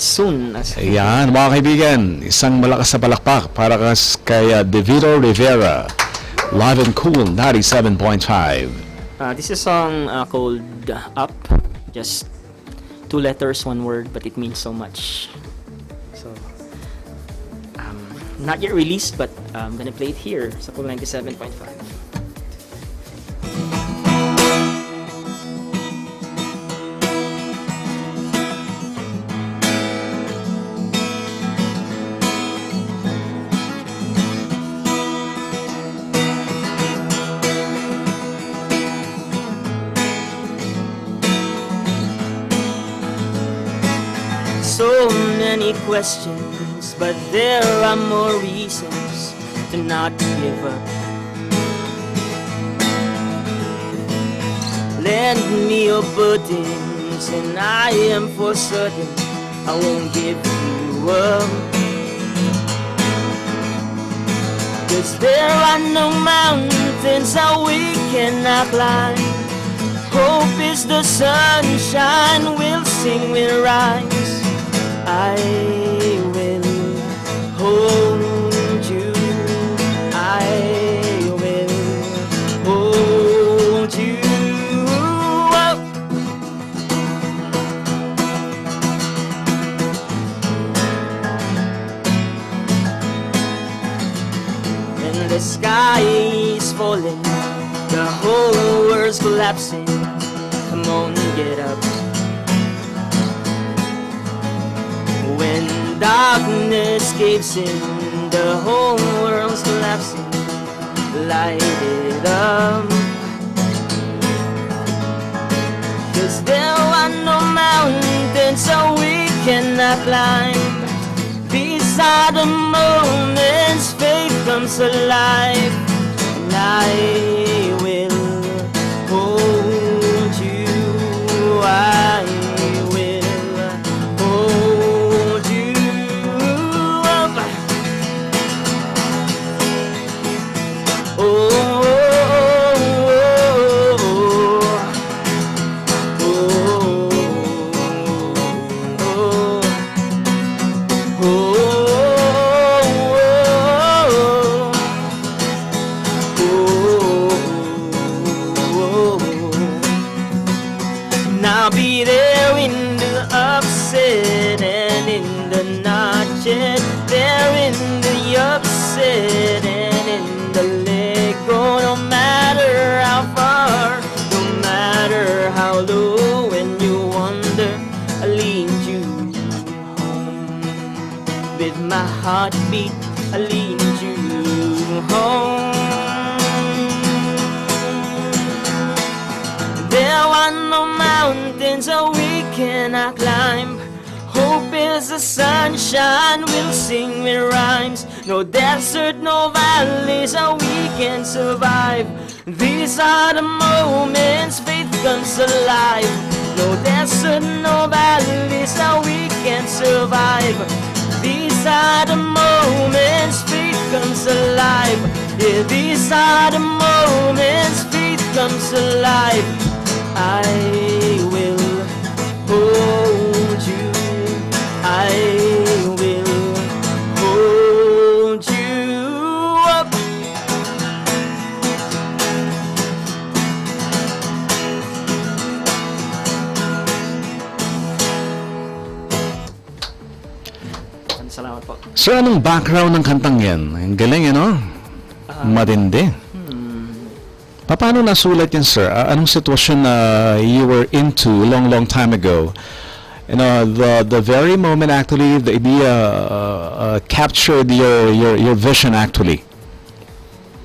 soon. Yan, mga kaibigan, isang malakas na palakpak para kay Divino Rivera. Live and Cool 97.5. This is a song called Up. Just 2 letters, 1 word, but it means so much. So, not yet released, but I'm gonna play it here sa Cool 97.5. So many questions, but there are more reasons to not give up. Lend me your burdens, and I am for certain I won't give you up. 'Cause there are no mountains that we cannot climb. Hope is the sunshine we'll sing, we'll rise. I will hold you. I will hold you up. And the sky is falling, the whole world's collapsing. Come on, get up. When darkness caves in, the whole world's collapsing. Light it up. 'Cause there are no mountains that we cannot climb. These are the moments faith comes alive. And I will hold you. I will hold you up. Oh, Now be there in the upset and in the not yet. There in the upset and in the let go. No matter how far, no matter how low, when you wonder, I lead you home. With my heartbeat, I lead you home. There are no mountains that we cannot climb. Hope is the sunshine we'll sing with rhymes. No desert, no valleys that we can survive. These are the moments faith comes alive. No desert, no valleys that we can survive. These are the moments faith comes alive. Yeah, these are the moments faith comes alive. I will hold you. I will hold you up. Salamat po. Sir, anong background ng kantang yan? Ang galing, ano? Matindi. Paano nasulat yan, sir? Anong sitwasyon na you were into long time ago? You know, the very moment actually the idea captured your vision actually.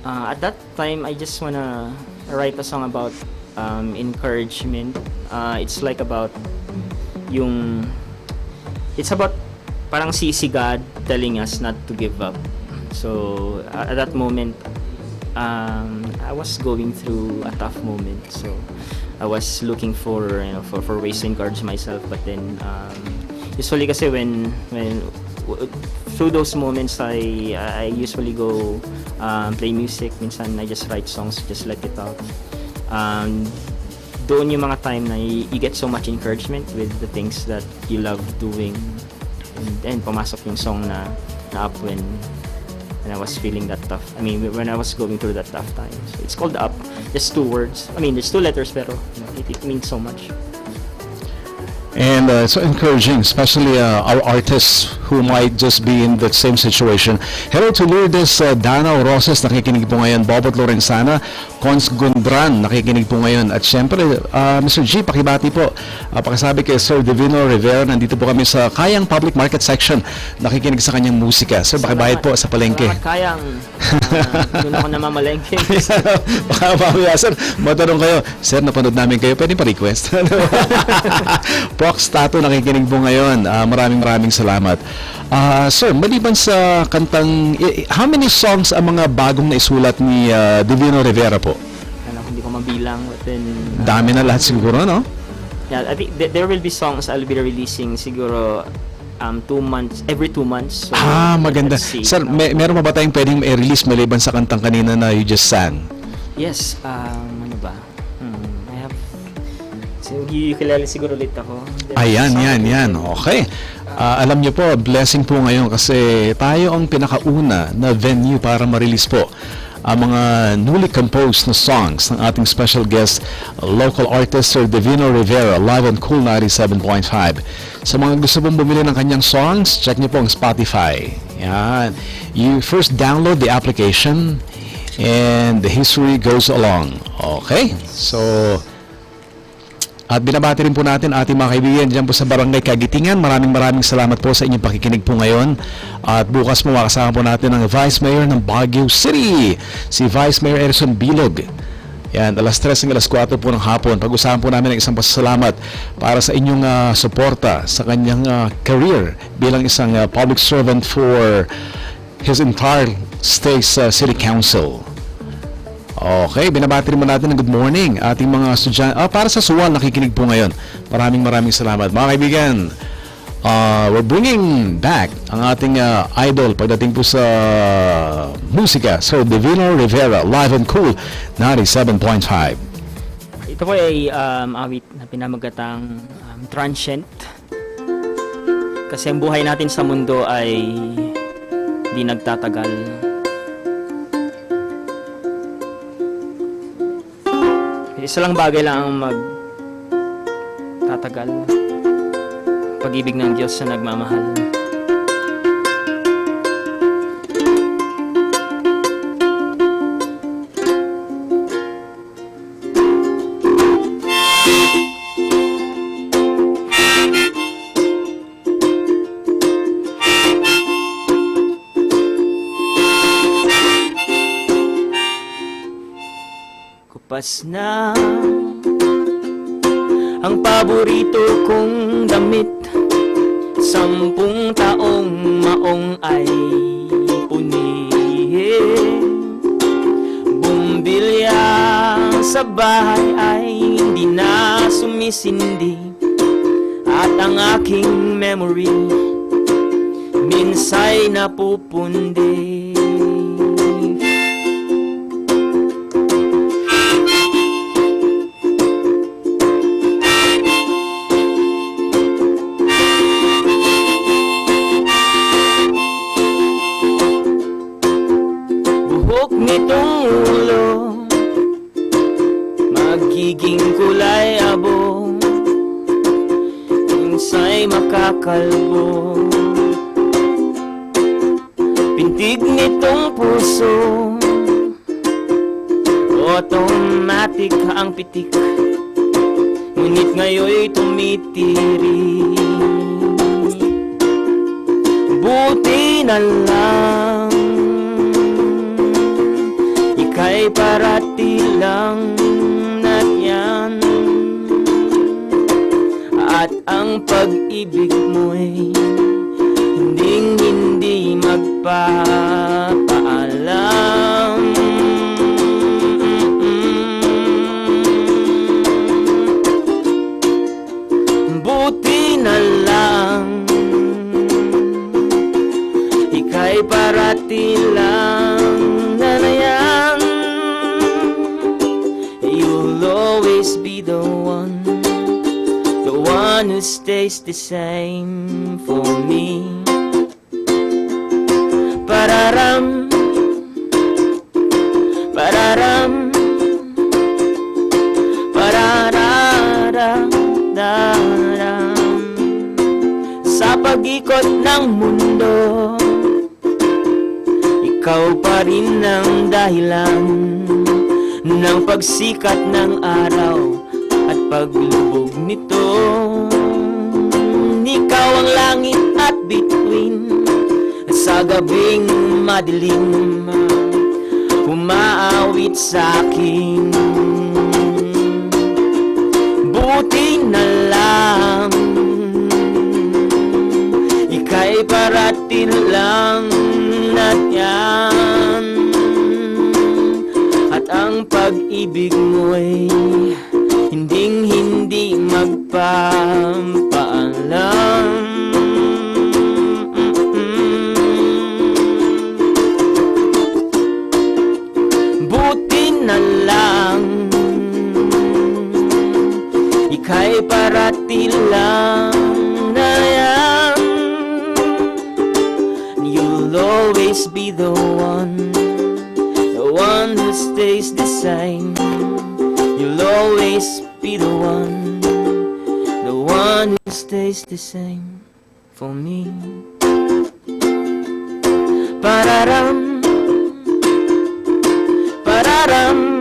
At that time, I just wanna write a song about encouragement. It's like about yung... It's about parang si God telling us not to give up. So, at that moment, I was going through a tough moment. So, I was looking for, you know, for ways to encourage myself. But then, usually kasi when through those moments, I usually go play music. Minsan, I just write songs, just let it out. Doon yung mga time na you get so much encouragement with the things that you love doing. And then, pumasok yung song na Up when I was feeling that tough. I mean, when I was going through that tough time. So it's called Up. Just 2 words. I mean, there's 2 letters, pero you know, it means so much. And it's so encouraging, especially our artists who might just be in the same situation. Hello to Lourdes Danao Roses, nakikinig po ngayon. Bobot Lorenzana, Cons Gundran, nakikinig po ngayon. At syempre, Mr. G, pakibati po. Pakisabi kay Sir Divino Rivera, nandito po kami sa Kayang Public Market Section, nakikinig sa kanyang musika. Sir, pakibayad po sa palengke. Salamat, Kayang. Doon ako namamalengke. Baka mamaya, sir, matanong kayo, sir, napanood namin kayo, pwede pa request. Prox Tato, nakikinig po ngayon. Maraming salamat. Sir, maliban sa kantang, how many songs ang mga bagong naisulat ni Divino Rivera po? Ano, hindi ko mabilang. But then, Dami na lahat siguro, no? yeah, I think there will be songs I'll be releasing siguro 2 months, every 2 months. So, Maganda. let's see. Sir, meron pa ba tayong pwedeng i-release maliban sa kantang kanina na you just sang? Yes, ano ba? I have... So, kilala siguro ulit ako. Ayan, yan. Okay. Alam niyo po, blessing po ngayon kasi tayo ang pinakauna na venue para ma-release po ang mga newly composed na songs ng ating special guest, local artist Sir Divino Rivera, live on Cool 97.5. Sa mga gusto pong bumili ng kanyang songs, check niyo po ang Spotify. Yan. You first download the application and the history goes along. Okay? So, at binabati rin po natin ating mga kaibigan dyan po sa Barangay Kagitingan. Maraming salamat po sa inyong pakikinig po ngayon. At bukas po makasama po natin ang Vice Mayor ng Baguio City, si Vice Mayor Erison Bilog. Yan, alas 3 hanggang alas 4 po ng hapon. Pag-usapan po namin ang isang pasasalamat para sa inyong suporta sa kanyang career bilang isang public servant for his entire state's city council. Okay, binabati rin mo natin ng good morning ating mga estudyante. Para sa Suwal, nakikinig po ngayon. Maraming salamat. Mga kaibigan, we're bringing back ang ating idol pagdating po sa musika, Sir Divino Rivera, live and cool, 97.5. Ito po ay awit na pinamagatang transient. Kasi ang buhay natin sa mundo ay di nagtatagal. Isa lang bagay lang ang magtatagal. Pag-ibig ng Diyos na nagmamahal. Kupas na ang paborito kong damit, 10 taong maong ay punihin. Bumbilya sa bahay ay hindi na sumisindi, at ang aking memory minsay napupundi. Nitong ulo magiging kulay abo, minsay makakalbo. Pintig nitong puso automatic ang pitik, ngunit ngayon'y tumitiri. Buti na lang ika'y parati lang na yan, at ang pag-ibig mo'y hindi magpapaalam. Buti na lang ika'y parati lang na yan. You'll always be the one who stays the same for me. Pararam, pararam, parararam, sa pag-ikot ng mundo, ikaw pa rin ang dahilan ng pagsikat ng araw at paglubog nito. Ikaw ang langit at bituin, sa gabing madilim, umaawit sa'kin. Buti na lang ika'y parati lang na yan, at ang pag-ibig mo'y hindi magpapaalam. Buti na lang ika'y parati lang na yan. You'll always be the one who stays the same. You'll always be the one who stays the same for me. Pararam, pararam,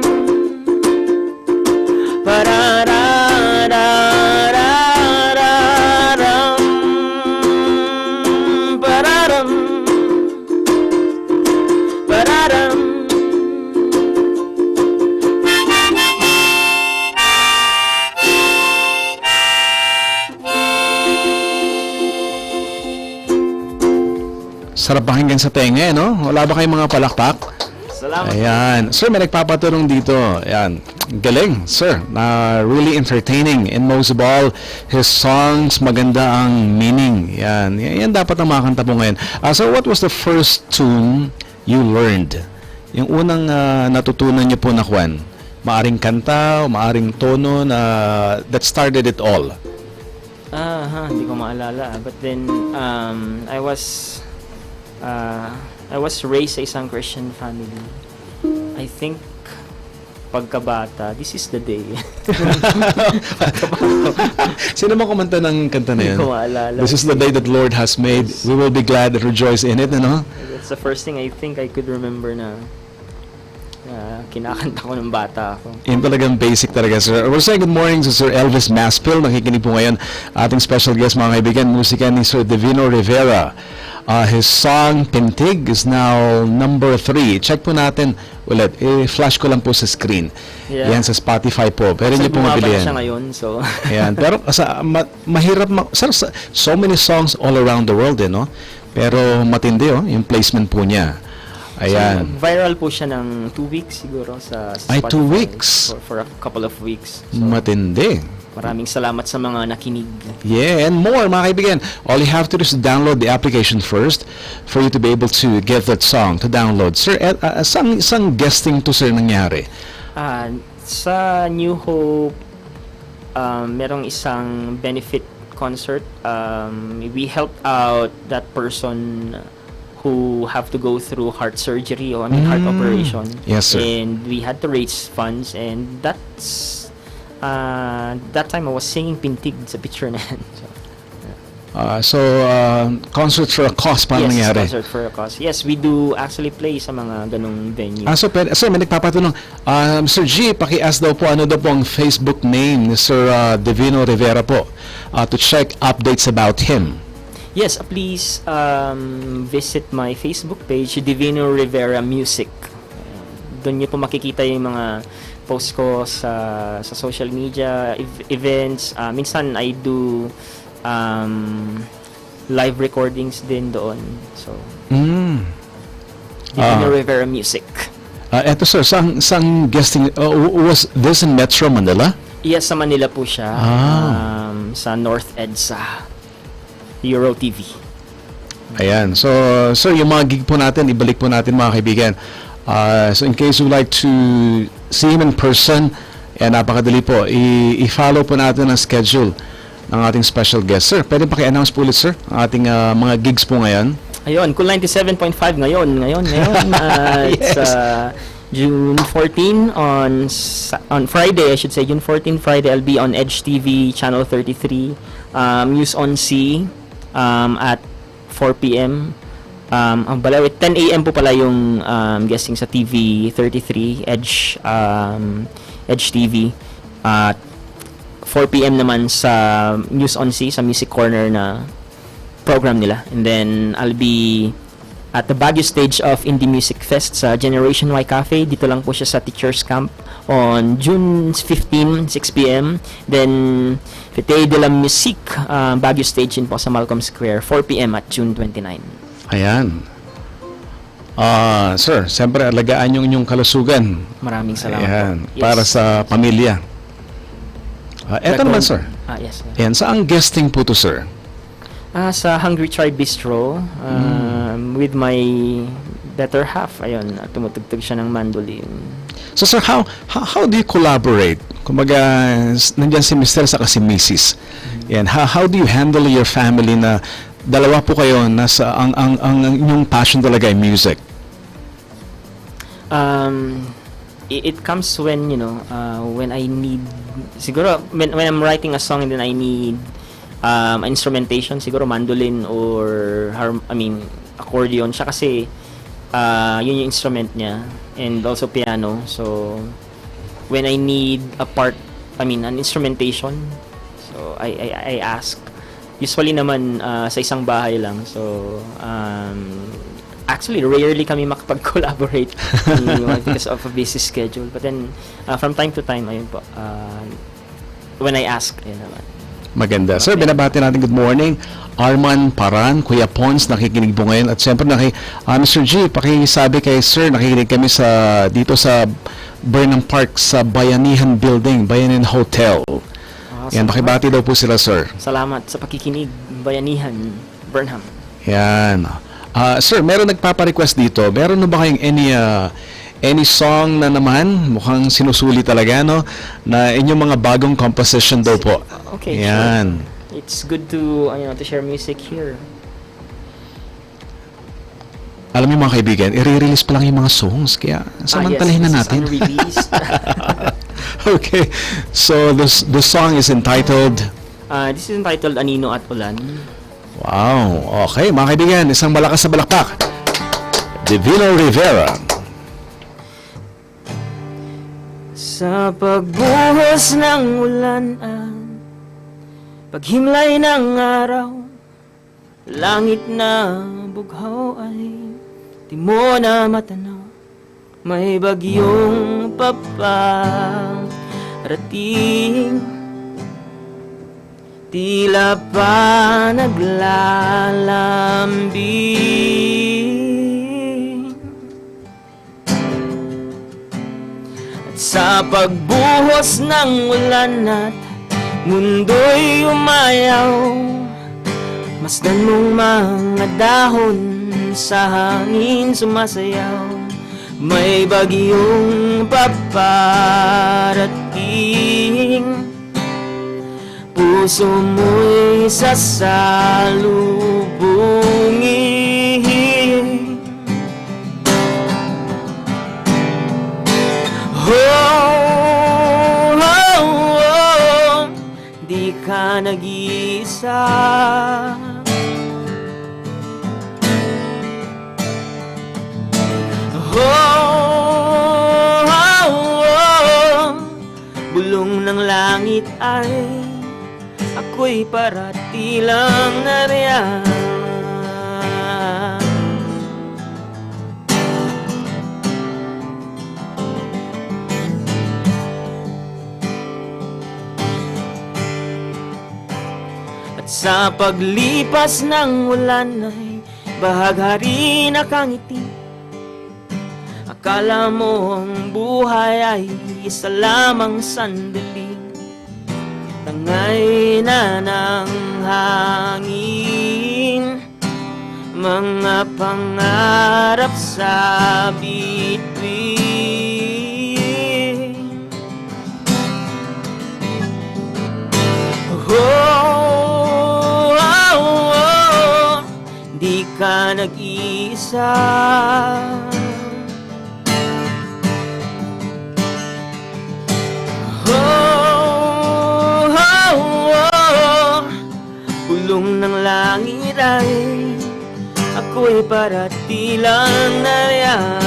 pararararararam, pararam, pararam. Sarap pakinggan sa tenga, no? Wala ba kayong mga palakpak? Salamat. Ayan. Sir, may nagpapatanong dito. Ayan. Galing, sir. Really entertaining. And most of all, his songs, maganda ang meaning. Yan. Yan dapat ang makakanta po ngayon. So, what was the first tune you learned? Yung unang natutunan niyo po na kwan? Maaring kanta, o maaring tono na that started it all? Hindi ko maalala. But then, I was raised sa isang Christian family. I think pagkabata, this is the day. Sino mo kumanta ng kanta na Hindi yan? ko maalala. This is the day that Lord has made. We will be glad and rejoice in it, ano? That's the first thing I think I could remember na kinakanta ko ng bata ako. Yun talagang basic talaga, sir. We're saying good morning to Sir Elvis Maspil. Nakikinig po ngayon ating special guest, mga kaibigan, musika ni Sir Divino Rivera. His song, Pintig, is now number 3. Check po natin ulit. Flash ko lang po sa screen. Yeah. Yan sa Spotify po. Pero hindi po mabili yan. Siya ngayon, so... Ayan. Pero mahirap, sir, so many songs all around the world, no? Pero matindi, yung placement po niya. Ayan. So, viral po siya ng 2 weeks siguro sa Spotify. Ay, 2 weeks? For a couple of weeks. So, Matindi. maraming salamat sa mga nakinig. Yeah, and more, mga kaibigan. All you have to do is download the application first for you to be able to get that song to download. Sir, saan guesting to, sir, nangyari? Sa New Hope, merong isang benefit concert. We helped out that person who have to go through heart surgery or heart operation. Yes, sir. And we had to raise funds, and that's that time I was singing Pintig sa picture na yan. So, Concert for a cause, paano Yes, nangyari? concert for a cause. Yes, we do actually play sa mga ganong venue. Sir, may nagpapatanong. Sir G, paki-ask daw po ano daw po ang Facebook name ni Sir Divino Rivera po to check updates about him. Yes, please visit my Facebook page, Divino Rivera Music. Doon niyo po makikita yung mga posts ko sa social media, events. Minsan I do live recordings din doon. So, Divino Rivera Music. Eto sir, sang guesting, was this in Metro Manila? Yes, sa Manila po siya. Sa North EDSA. Euro TV. Ayan. So, sir, yung mga gig po natin, ibalik po natin mga kaibigan. So, in case you'd like to see him in person, napakadali po. I-follow po natin ang schedule ng ating special guest. Sir, pwede paki-announce po ulit, sir, ang ating mga gigs po ngayon. Ayun, Cool 97.5 ngayon. It's June 14 on Friday, I should say, June 14 Friday, I'll be on Edge TV, Channel 33, News on C, at 4 p.m. Ang 10 a.m. po pala yung guesting sa TV 33, Edge TV. At 4 p.m. naman sa News on C, sa Music Corner na program nila. And then, I'll be at the Baguio stage of Indie Music Fest sa Generation Y Cafe. Dito lang po siya sa Teachers Camp on June 15, 6 p.m. Then, Fete de la Musique, Baguio stage din po sa Malcolm Square, 4 p.m. at June 29. Ayan. Sir, siyempre alagaan yung inyong kalusugan. Maraming salamat Ayan, po. Yes. para sa pamilya. Eto naman, sir. Yes. Ayan, saan guesting po to, sir? Sa Hungry Tribe Bistro, with my better half. Ayun, tumutugtog siya ng mandolin. So, sir, how do you collaborate? Kumbaga, nandiyan si Mr. saka si Mrs. Yan, how do you handle your family na dalawa po kayo nasa ang inyong passion talaga ay music? It comes when, when I need, siguro, when I'm writing a song and then I need instrumentation, siguro mandolin or, accordion. Siya kasi, yun yung instrument niya. And also piano. So, when I need an instrumentation, so I ask. Usually naman, sa isang bahay lang. So, actually, rarely kami makapag-collaborate because of a busy schedule. But then, from time to time, ayun po, when I ask, ayun naman. Maganda. Sir, binabati natin good morning. Arman Paran, Kuya Pons, nakikinig po ngayon. At siyempre, Mr. G, pakisabi kay Sir, nakikinig kami dito sa Burnham Park sa Bayanihan Building, Bayanihan Hotel. Yan, pakibati daw po sila, Sir. Salamat sa pakikinig, Bayanihan, Burnham. Yan. Sir, meron nagpapa-request dito. Meron na ba kayong any song na naman, mukhang sinusuli talaga, no? Na inyong mga bagong composition daw po. Okay, yan. Sure. It's good to share music here. Alam niyo mga kaibigan, i-release pa lang yung mga songs, kaya samantalahin na natin. Unreleased. Okay. So, the song is entitled? This is entitled Anino at Ulan. Wow. Okay, mga kaibigan, isang malakas na balakpak. Divino Rivera. Sa pagbuhos ng ulan at paghimlay ng araw, langit na bughaw ay di mo na matanaw. May bagyong paparating, tila pa naglalambing. At sa pagbuhos ng ulan at mundo'y umayaw, masdan mong mga dahon sa hangin sumasayaw. May bagyong paparating, puso mo'y sasalubungin. Di ka nag-iisa nag-iisa. Bulong ng langit ay ako'y parati lang nariyan. At sa paglipas ng ulan ay bahaghari nakangiti. Akala mo ang buhay ay isa lamang sandali, tangay na ng hangin, mga pangarap sa bituin. Di ka nag-iisa. Bulong ng langit ay ako'y parati lang nariyan.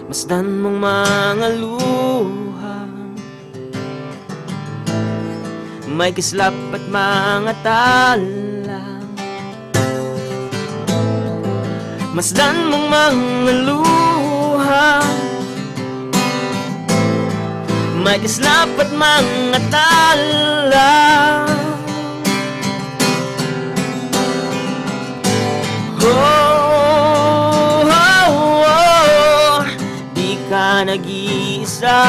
Masdan mong mga luha, may kislap at mga tala. Masdan mong mga luha, may kislap at mga tala. Di ka nag-iisa.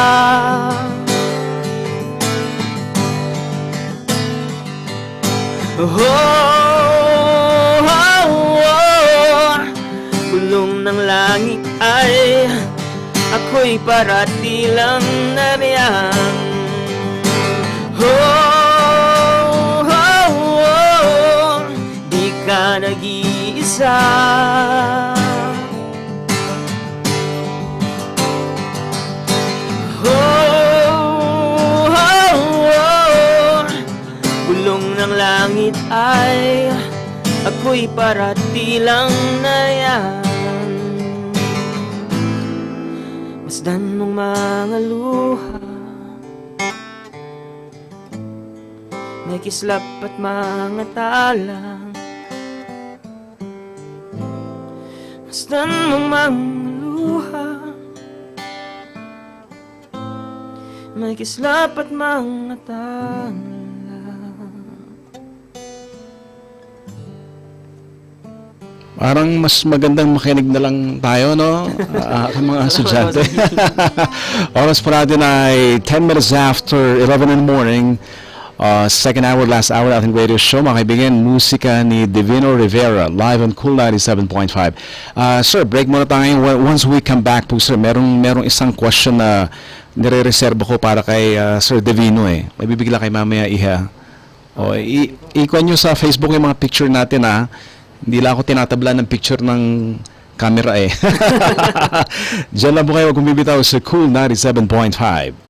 Bulong ng langit ay ako'y parati lang nariyan. Di ka nag-iisa. Bulong ng langit ay ako'y parati lang nariyan. Masdan mong mga luha, may kislap at mga tala. Masdan mong mga luha, may kislap at mga tala. Parang mas magandang makinig na lang tayo, no? Mga estudyante. Oras po natin ay 10 minutes after 11 in the morning. Second hour, last hour ating radio show. Mga kaibigan, musika ni Divino Rivera, live on Cool 97.5. Sir, break muna tayo. Once we come back po, sir, merong isang question na nire-reserve ko para kay Sir Divino eh. May bibigla kay mamaya iha. Ikuha nyo sa Facebook yung mga picture natin, ha? Hindi lang ako tinatabla ng picture ng camera eh. Diyan lang po kayo bumibitaw sa Cool 97.5.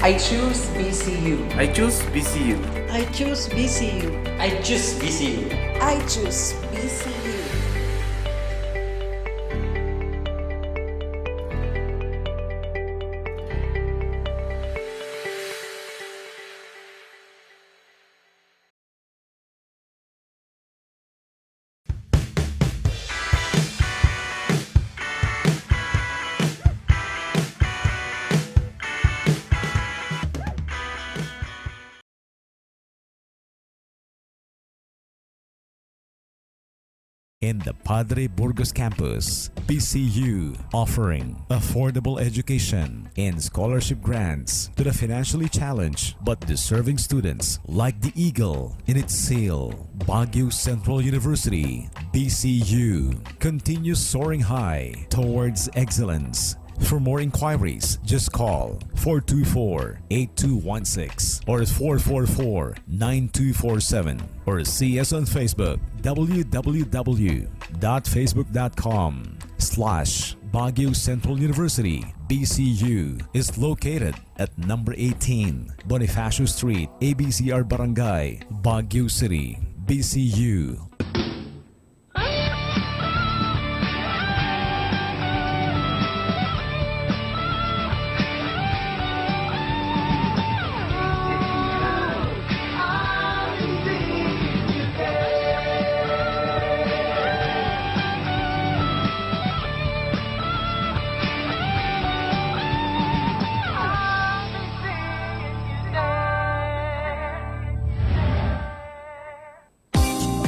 I choose BCU. I choose BCU. I choose BCU. I choose BCU. I choose BCU. In the Padre Burgos campus, BCU offering affordable education and scholarship grants to the financially challenged but deserving students like the eagle in its sail. Baguio Central University, BCU, continues soaring high towards excellence. For more inquiries, just call 424-8216 or 444-9247 or see us on Facebook, www.facebook.com/Baguio Central University. BCU is located at number 18 Bonifacio Street, ABCR Barangay, Baguio City. BCU.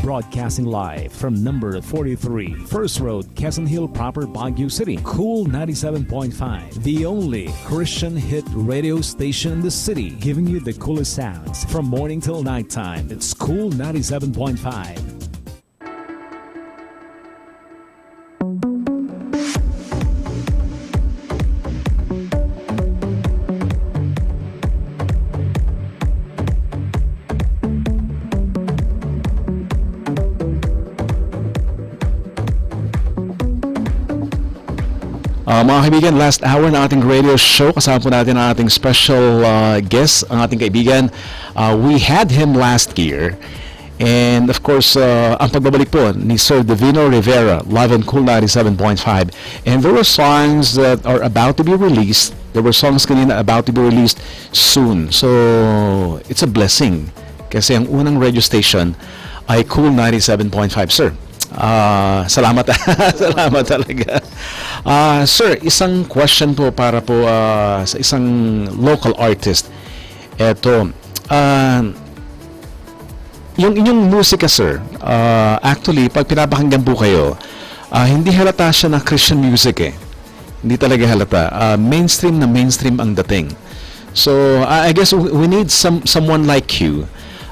Broadcasting live from number 43 First Road, Quezon Hill proper, Baguio City. Cool 97.5, the only Christian hit radio station in the city, giving you the coolest sounds from morning till nighttime. It's Cool 97.5. Mga kaibigan, last hour ng ating radio show, kasama po natin ang ating special guest, ang ating kaibigan. We had him last year. And of course, ang pagbabalik po ni Sir Divino Rivera, live on Cool 97.5. And there were songs that are about to be released. There were songs kanina about to be released soon. So, it's a blessing. Kasi ang unang radio station ay Cool 97.5. Sir, salamat. Salamat talaga. Sir, isang question po para po sa isang local artist. Eto, yung inyong musika, sir, actually, pag pinapakinggan po kayo, hindi halata siya na Christian music eh. Hindi talaga halata. Mainstream na mainstream ang dating. So, I guess we need someone like you.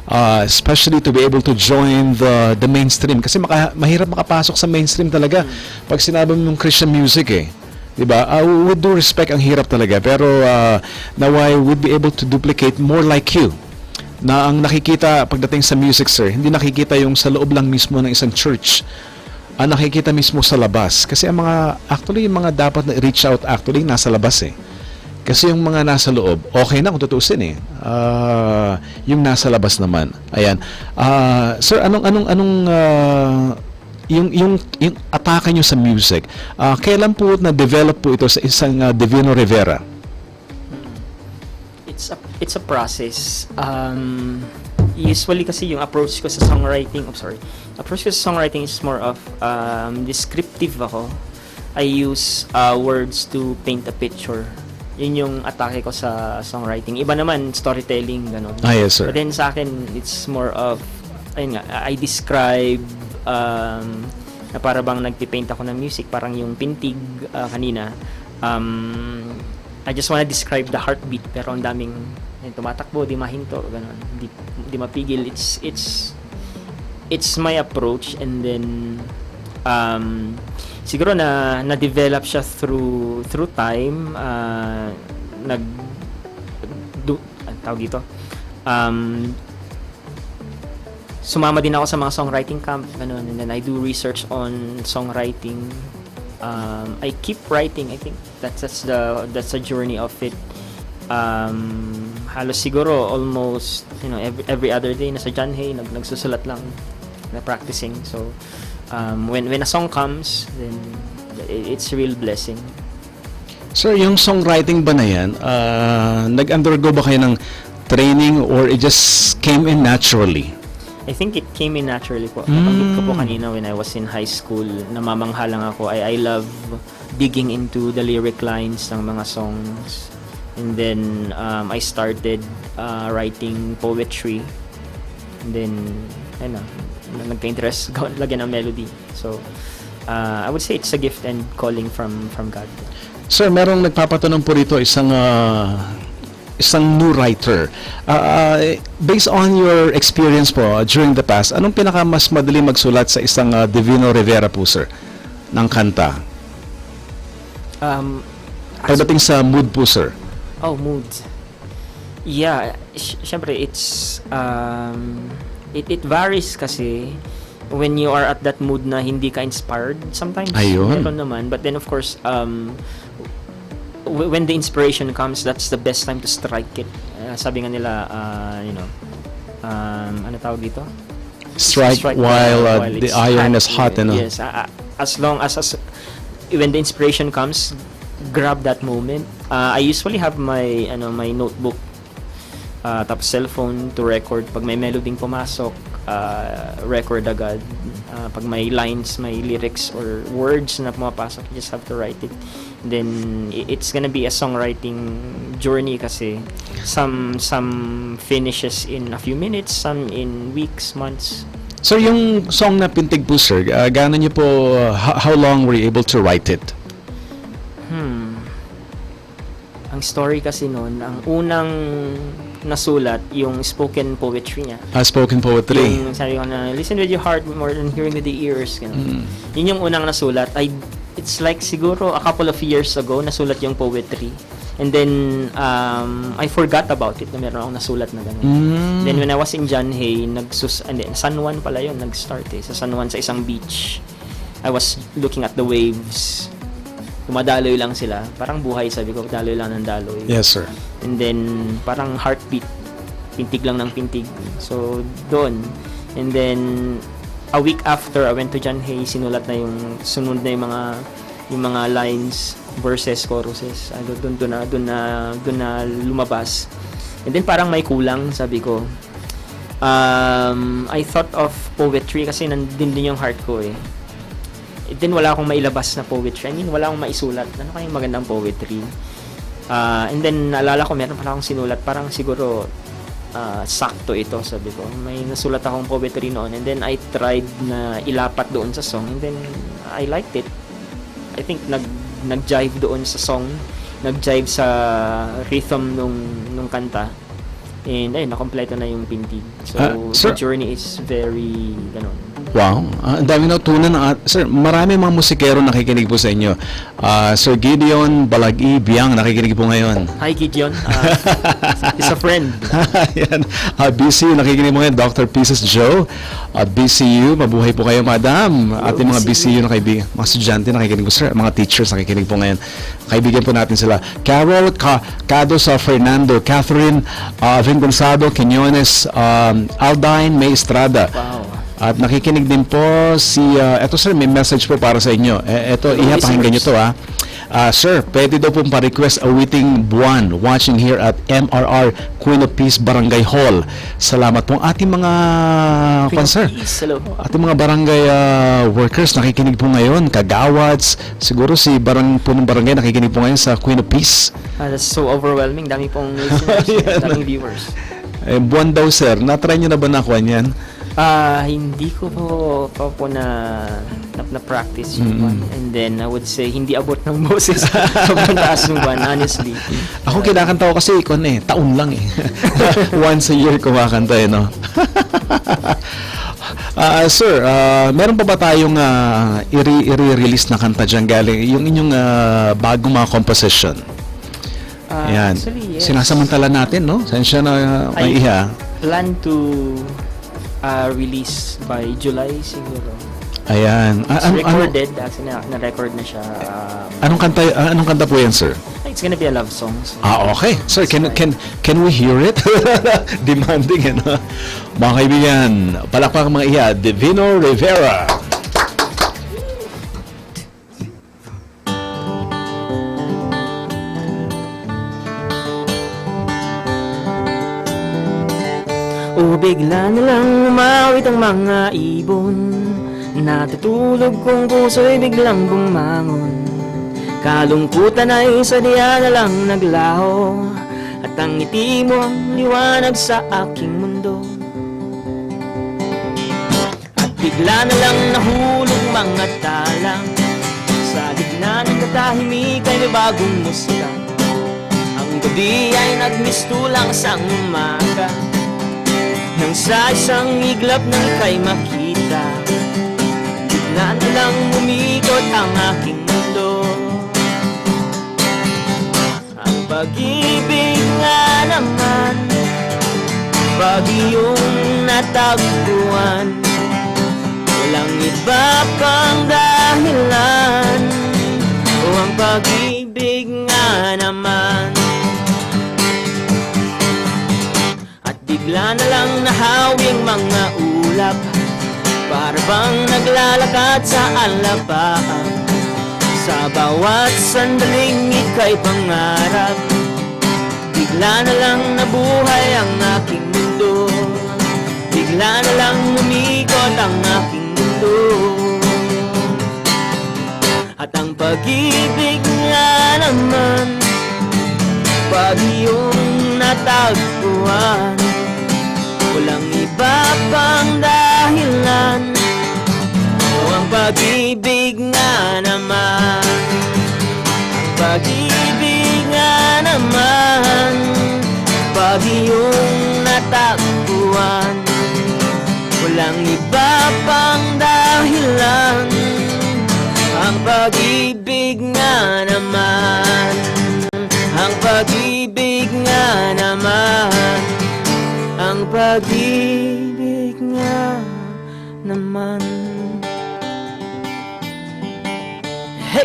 Especially to be able to join the mainstream kasi mahirap makapasok sa mainstream talaga pag sinabi mo yung Christian music eh, di ba? With due respect, ang hirap talaga, pero now I would be able to duplicate more like you, na ang nakikita pagdating sa music, sir, hindi nakikita yung sa loob lang mismo ng isang church, ang nakikita mismo sa labas, kasi ang mga actually yung mga dapat na reach out actually nasa labas eh. Kasi yung mga nasa loob, okay na kung tutuusin eh. Yung nasa labas naman. Ayan. Sir, yung atake nyo sa music, kailan po na-develop po ito sa isang Divino Rivera? It's a process. Usually kasi yung approach ko sa songwriting, approach ko sa songwriting is more of descriptive ako. I use words to paint a picture. Yun yung atake ko sa songwriting. Iba naman, storytelling, gano'n. Yes, sir. But then sa akin, it's more of, ayun nga, I describe, na para bang nagpipaint ako ng music, parang yung pintig kanina. I just wanna describe the heartbeat, pero ang daming tumatakbo, di mahinto, gano'n. Di mapigil. It's my approach, and then, siguro na-develop siya through time, tawag dito, sumama din ako sa mga songwriting camp, ganun, and then I do research on songwriting. I keep writing. I think that's the journey of it. halos siguro almost, every other day nasa Janhay, nagsusulat lang, na practicing. So, when a song comes, then it's a real blessing. Sir, yung songwriting ba na yan, nag-undergo ba kayo ng training or it just came in naturally? I think it came in naturally po. Nabanggit ko po kanina when I was in high school, namamangha lang ako. I love digging into the lyric lines ng mga songs. And then, I started writing poetry. And then, nagka-interest lagyan ng melody. So, I would say it's a gift and calling from God. Sir, merong nagpapatanong po rito isang new writer. Based on your experience po during the past, anong pinaka mas madali magsulat sa isang Divino Rivera po, sir, ng kanta? Pagdating sa mood po, sir. Oh, mood. Yeah, syempre it's it varies kasi when you are at that mood na hindi ka inspired sometimes. Ayun. Meron naman, but then of course when the inspiration comes, that's the best time to strike it. Sabi nga nila, ano tawag dito? Strike while the iron is hot. Yes, as long as when the inspiration comes, grab that moment. I usually have my notebook, tapos cellphone to record. Pag may melody pumasok, record agad. Pag may lines, may lyrics or words na pumapasok, you just have to write it. Then it's gonna be a songwriting journey kasi some finishes in a few minutes, some in weeks, months. So yung song na Pintig po, sir, gaano niyo po, how long were you able to write it? Ang story kasi noon, ang unang nasulat, yung spoken poetry niya. Spoken poetry. Yung sabi ko na, listen with your heart more than hearing with the ears. Yun yung unang nasulat. It's like siguro a couple of years ago, nasulat yung poetry. And then, I forgot about it na meron akong nasulat na gano'n. Then when I was in Janhay, San Juan pala yun, nag-start sa San Juan sa isang beach. I was looking at the waves. Dumadaloy lang sila. Parang buhay, sabi ko, daloy lang ng daloy. Yes, sir. And then, parang heartbeat. Pintig lang ng pintig. So, doon. And then, a week after, I went to Janhay, sinulat na sunod na yung mga lines, verses, choruses. Doon na lumabas. And then, parang may kulang, sabi ko. I thought of poetry kasi nandun din yung heart ko eh. Then wala akong mailabas na poetry. I mean, wala akong maisulat. Ano kayong magandang poetry? And then, naalala ko, meron pala akong sinulat. Parang siguro, sakto ito, sabi ko. May nasulat akong poetry noon. And then, I tried na ilapat doon sa song. And then, I liked it. I think, nag-jive doon sa song. Nag-jive sa rhythm nung kanta. And, ayun, nakompleto na yung Pintig. So, the journey is very, ganon. Wow, ang dami natutunan. Sir, marami mga musikero nakikinig po sa inyo. Sir Gideon Balagi Biang nakikinig po ngayon. Hi Gideon, he's a friend. Yan. BCU nakikinig po ngayon. Dr. Pieces Joe at BCU, mabuhay po kayo, madam. At yung mga BCU na kaibigan, mga estudyante nakikinig po, sir. Mga teachers nakikinig po ngayon. Kaibigan po natin sila. Carol Cados Fernando, Catherine Vingonzado, Quinones, Aldine May Estrada. Wow. At nakikinig din po si, eto sir, may message po para sa inyo. Eto, pakinggan nyo to Sir, pwede daw pong pa-request Awiting Buwan, watching here at MRR Queen of Peace Barangay Hall. Salamat po ating mga sir. Ating mga barangay workers nakikinig po ngayon, kagawads, siguro si punong barangay nakikinig po ngayon sa Queen of Peace. That's so overwhelming, dami pong listeners, daming viewers. Buwan daw sir, na-try nyo na ba nakuha niyan? Hindi ko po na-practice yung buwan. And then, I would say, hindi abot ng boses sobrang taas ng buwan, honestly. Ako kinakanta ko kasi taon lang Once a year kumakanta no? Sir, meron pa ba tayong i-release na kanta dyan galing? Yung inyong bagong mga composition? Yan. Actually, yes. Sinasamantala natin, no? Sensya na may iha. Plan to release by July siguro. Ayan. It's recorded, actually na-record na siya. Anong kanta po yan, sir? It's It's gonna be a love song. So. Okay. Sir, can we hear it? Demanding, ano? Mga kaibigan, palakpak mga iya, Divino Rivera. O bigla na lang umawit ang mga ibon, natutulog kong puso'y biglang bumangon. Kalungkutan ay sadya na lang naglaho, at ang ngiti mo ang liwanag sa aking mundo. At bigla na lang nahulog mga talang, sa gitna ng katahimik ay may bagong musika. Ang gabi ay nagmistulang sa umaga, nang sa isang iglap ng ika'y makita, bigla na lang umikot ang aking mundo. Ang pag-ibig nga naman, bagyong natagpuan, walang iba pang dahilan. O ang pag-ibig nga naman, bigla na lang nahawing mga ulap, para bang naglalakad sa alabaan. Sa bawat sandaling ika'y pangarap, bigla na lang nabuhay ang aking mundo, bigla na lang umikot ang aking mundo. At ang pag-ibig nga naman, bagyong natagpuan, walang iba pang dahilan. O ang pag-ibig nga naman, ang pag-ibig nga naman, bagyong natagpuan, walang iba pang dahilan. Ang pag-ibig nga naman, ang pag-ibig nga naman, ang pag-ibig nga naman. Hey!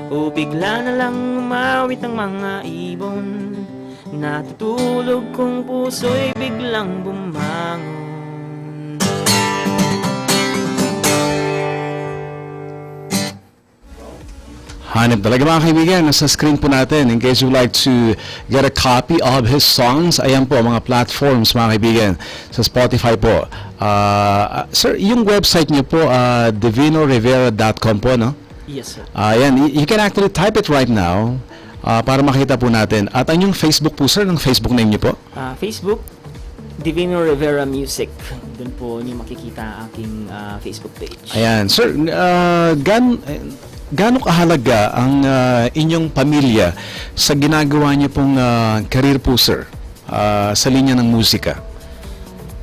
O bigla na lang umawit ang mga ibon, natutulog kong puso'y biglang bumangon. Hanip talaga mga kaibigan, nasa screen po natin. In case you'd like to get a copy of his songs, ayan po mga platforms mga kaibigan. Sa Spotify po. Sir, yung website niyo po, divinorivera.com po, no? Yes, sir. Ayan, you can actually type it right now para makita po natin. At ang yung Facebook po, sir, ng Facebook name niyo po? Facebook, Divino Rivera Music. Doon po niyo makikita ang aking Facebook page. Ayan. Sir, gaano kahalaga ang inyong pamilya sa ginagawa niyo pong career po, sir, sa linya ng musika?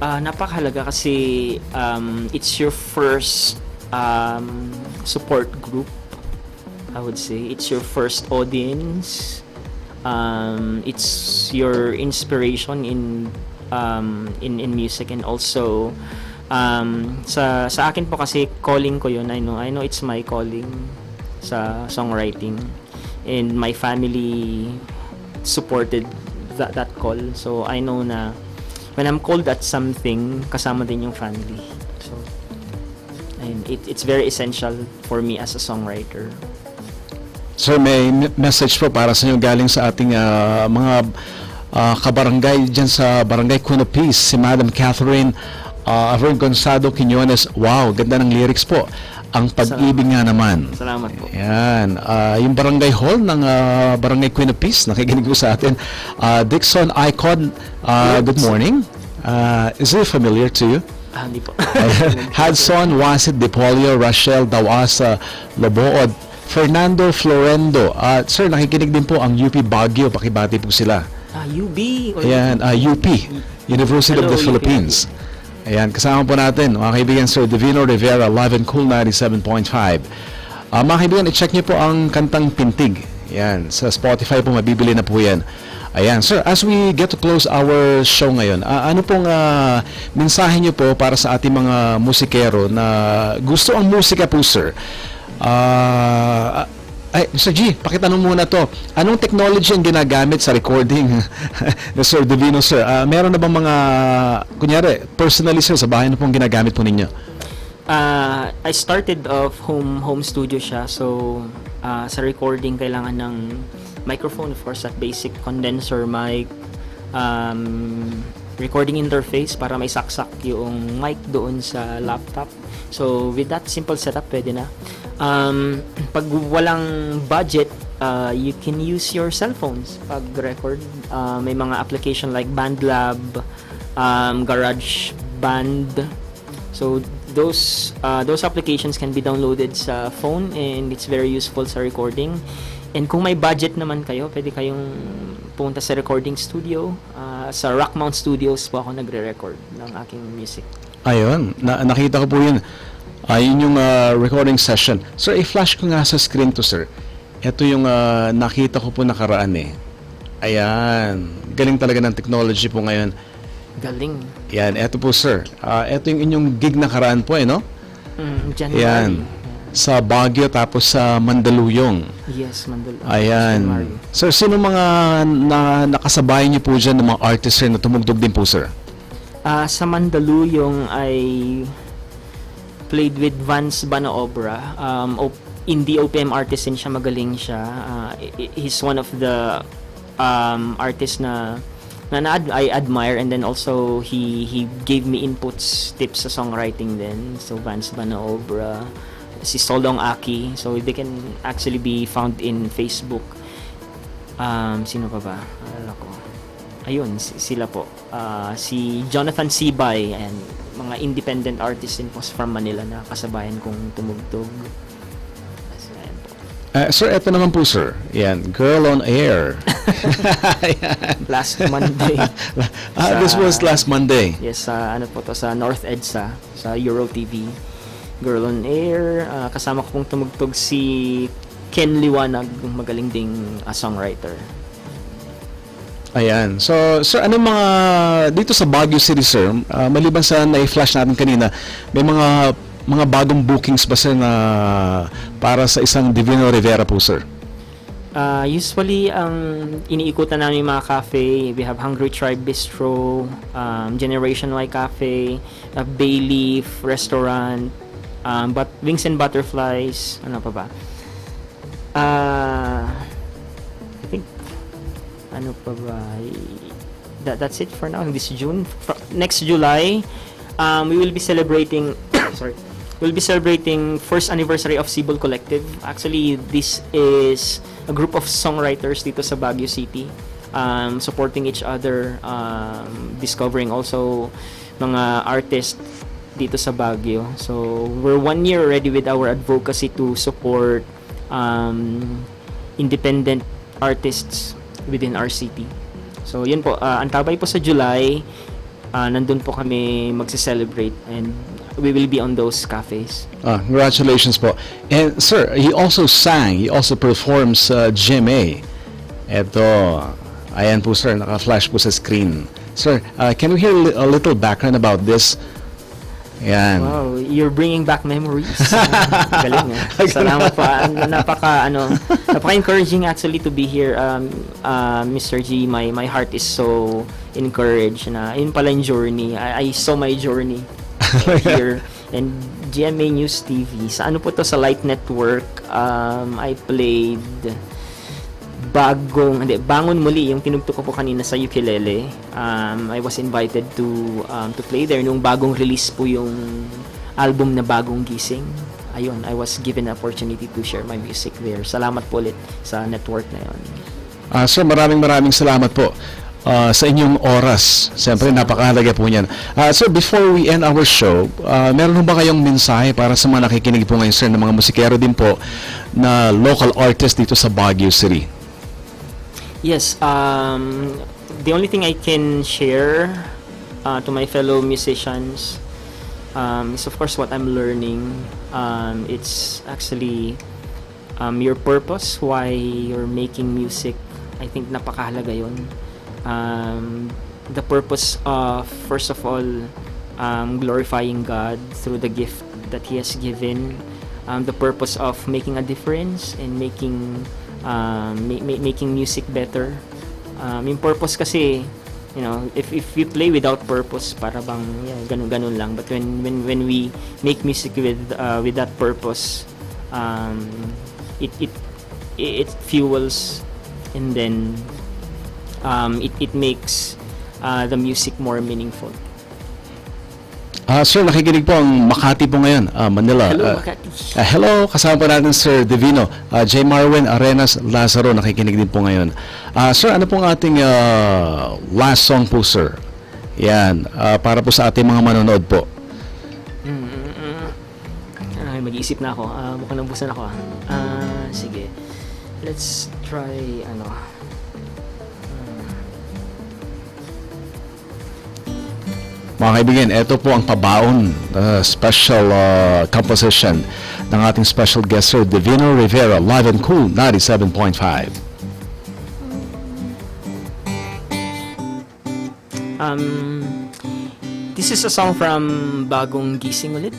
Napakahalaga kasi it's your first support group, I would say. It's your first audience. It's your inspiration in music, and also sa akin po kasi calling ko yun. I know it's my calling sa songwriting, and my family supported that call. So I know na when I'm called at something, kasama din yung family. So and it's very essential for me as a songwriter. Sir, may message po para sa inyo galing sa ating mga kabarangay dyan sa Barangay Queen of Peace, si Madam Catherine Avern Gonzalo Quiñones. Wow, ganda ng lyrics po. Ang pag-ibig nga naman. Salamat po. Yan. Yung barangay hall ng Barangay Queen of Peace, nakikinig po sa atin. Dixon Icon, good morning. Is it familiar to you? Hindi po. Hudson Wasit Depolio, Rachel Dawasa Lobood, Fernando Florendo. Sir, nakikinig din po ang UP Baguio. Pakibati po sila. UB. Ayan, UP, University of the UP. Philippines. Ayan, kasama po natin, mga kaibigan, Sir Divino Rivera, live and cool 97.5. Mga kaibigan, i-check niyo po ang kantang Pintig. Ayan, sa Spotify po, mabibili na po yan. Ayan, sir, as we get to close our show ngayon, ano pong mensahe niyo po para sa ating mga musikero na gusto ang musika po, sir? Mr. G, pakitanong muna to. Anong technology ang ginagamit sa recording ni Sir Divino, sir? Meron na bang mga, kunyari, personally, sir, sa bahay na pong ginagamit po ninyo? I started off home studio siya. So, sa recording, kailangan ng microphone, of course, at basic condenser mic, recording interface para may saksak yung mic doon sa laptop. So, with that simple setup, pwede na. Pag walang budget, you can use your cell phones pag record. May mga application like BandLab, GarageBand. So, those applications can be downloaded sa phone and it's very useful sa recording. And kung may budget naman kayo, pwede kayong pumunta sa recording studio. Sa Rockmount Studios po ako nagre-record ng aking music. Ayun, nakita ko po yun. Yun yung recording session. Sir, i-flash ko nga sa screen to, sir. Ito yung nakita ko po nakaraan eh. Ayan, galing talaga ng technology po ngayon. Galing. Yan, eto po, sir. Ito yung inyong gig nakaraan po eh, no? January. Yan. Sa Baguio tapos sa Mandaluyong. Yes, Mandaluyong. Ayan. January. Sir, sino mga nakasabay niyo po dyan ng mga artists sir, na tumugtog din po, sir? Sa Mandaluyong, I played with Vance Banaobra. Indie OPM artist din siya, magaling siya. He's one of the artists na I admire, and then also he gave me inputs, tips sa songwriting din. So Vance Banaobra, si Solong Aki, so they can actually be found in Facebook. Sino pa ba? Alala ko. Ayun, sila po. Si Jonathan Sibay, and mga independent artists din po from Manila na kasabayan kong tumugtog. Ayan po. Sir, eto naman po, sir. Yan, Girl on Air. Last Monday. This was last Monday. Yes, ano po to, sa North EDSA, sa Euro TV. Girl on Air. Kasama ko pong tumugtog si Ken Liwanag, magaling ding songwriter. Ayan. So, sir, anong mga dito sa Baguio City, sir, maliban sa na-flash natin kanina, may mga bagong bookings ba, sir, na para sa isang Divino Rivera po, sir? Usually, ang iniikutan namin yung mga cafe, we have Hungry Tribe Bistro, Generation Y Cafe, Bayleaf Restaurant, but Wings and Butterflies, ano pa ba? I think, ano pa ba? That's it for now. This June. Next July, we will be celebrating, sorry, we'll be celebrating first anniversary of Sibol Collective. Actually, this is a group of songwriters dito sa Baguio City, supporting each other, discovering also mga artists dito sa Baguio. So, we're 1 year already with our advocacy to support independent artists within our city. So, yun po. Ang tabay po sa July, nandun po kami magse-celebrate, and we will be on those cafes. Congratulations po. And sir, he also performs GMA. Ito, ayan po, sir, naka-flash po sa screen. Sir, can we hear a little background about this? Ayan. Wow, you're bringing back memories. Galing, eh. Salamat po. Napaka-encouraging actually to be here, Mr. G. My heart is so encouraged na yun pala yung journey. I saw my journey here. And GMA News TV. Sa ano po to, sa Light Network, I played Bangon Muli, yung tinugtog ko po kanina sa ukulele. I was invited to play there nung bagong release po yung album na Bagong Gising. Ayun, I was given the opportunity to share my music there. Salamat po ulit sa network na yun. Sir, maraming salamat po sa inyong oras. Siyempre, napakahalaga po niyan. Sir, before we end our show, meron ba kayong mensahe para sa mga nakikinig po ngayon, sir, ng mga musikero din po na local artist dito sa Baguio City? Yes, the only thing I can share to my fellow musicians is of course what I'm learning. It's actually your purpose, why you're making music. I think napakahalaga yun. The purpose of, first of all, glorifying God through the gift that He has given, the purpose of making a difference and making music better. Yung purpose kasi, you know, if we play without purpose, para bang ganun lang. But when we make music with that purpose, it fuels, and then it makes the music more meaningful. Sir, nakikinig po ang Makati po ngayon, Manila. Hello, Makati. Hello, kasama po natin Sir Divino. J. Marwin Arenas Lazaro, nakikinig din po ngayon. Sir, ano pong ating last song po, sir? Yan, para po sa ating mga manonood po. Mag-iisip na ako. Mukhang nabusan ako. Sige. Let's try, Mga kaibigan, ito po ang pabaon, special composition ng ating special guest, Sir Divino Rivera, live and cool, 97.5. This is a song from Bagong Gising Ulit.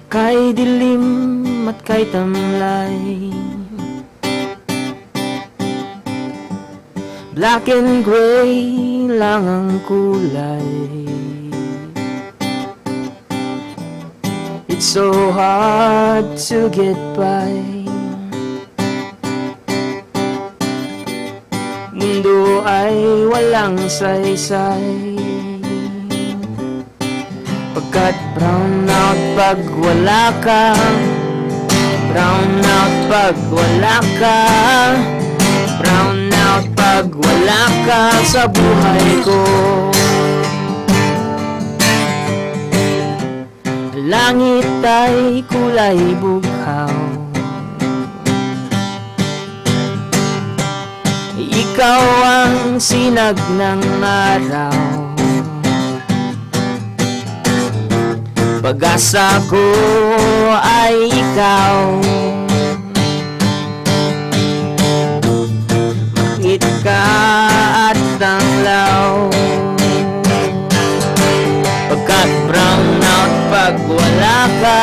Kay dilim at kay tamlay, black and gray lang ang kulay. It's so hard to get by. Mundo ay walang saysay, pagkat brown out pag wala ka, brown out pag wala ka, brown out pag wala ka sa buhay ko. Langit ay kulay bughaw, ikaw ang sinag ng araw. Pag-asa ko ay ikaw, makit ka at tanglaw, pagkat brown out pag wala ka,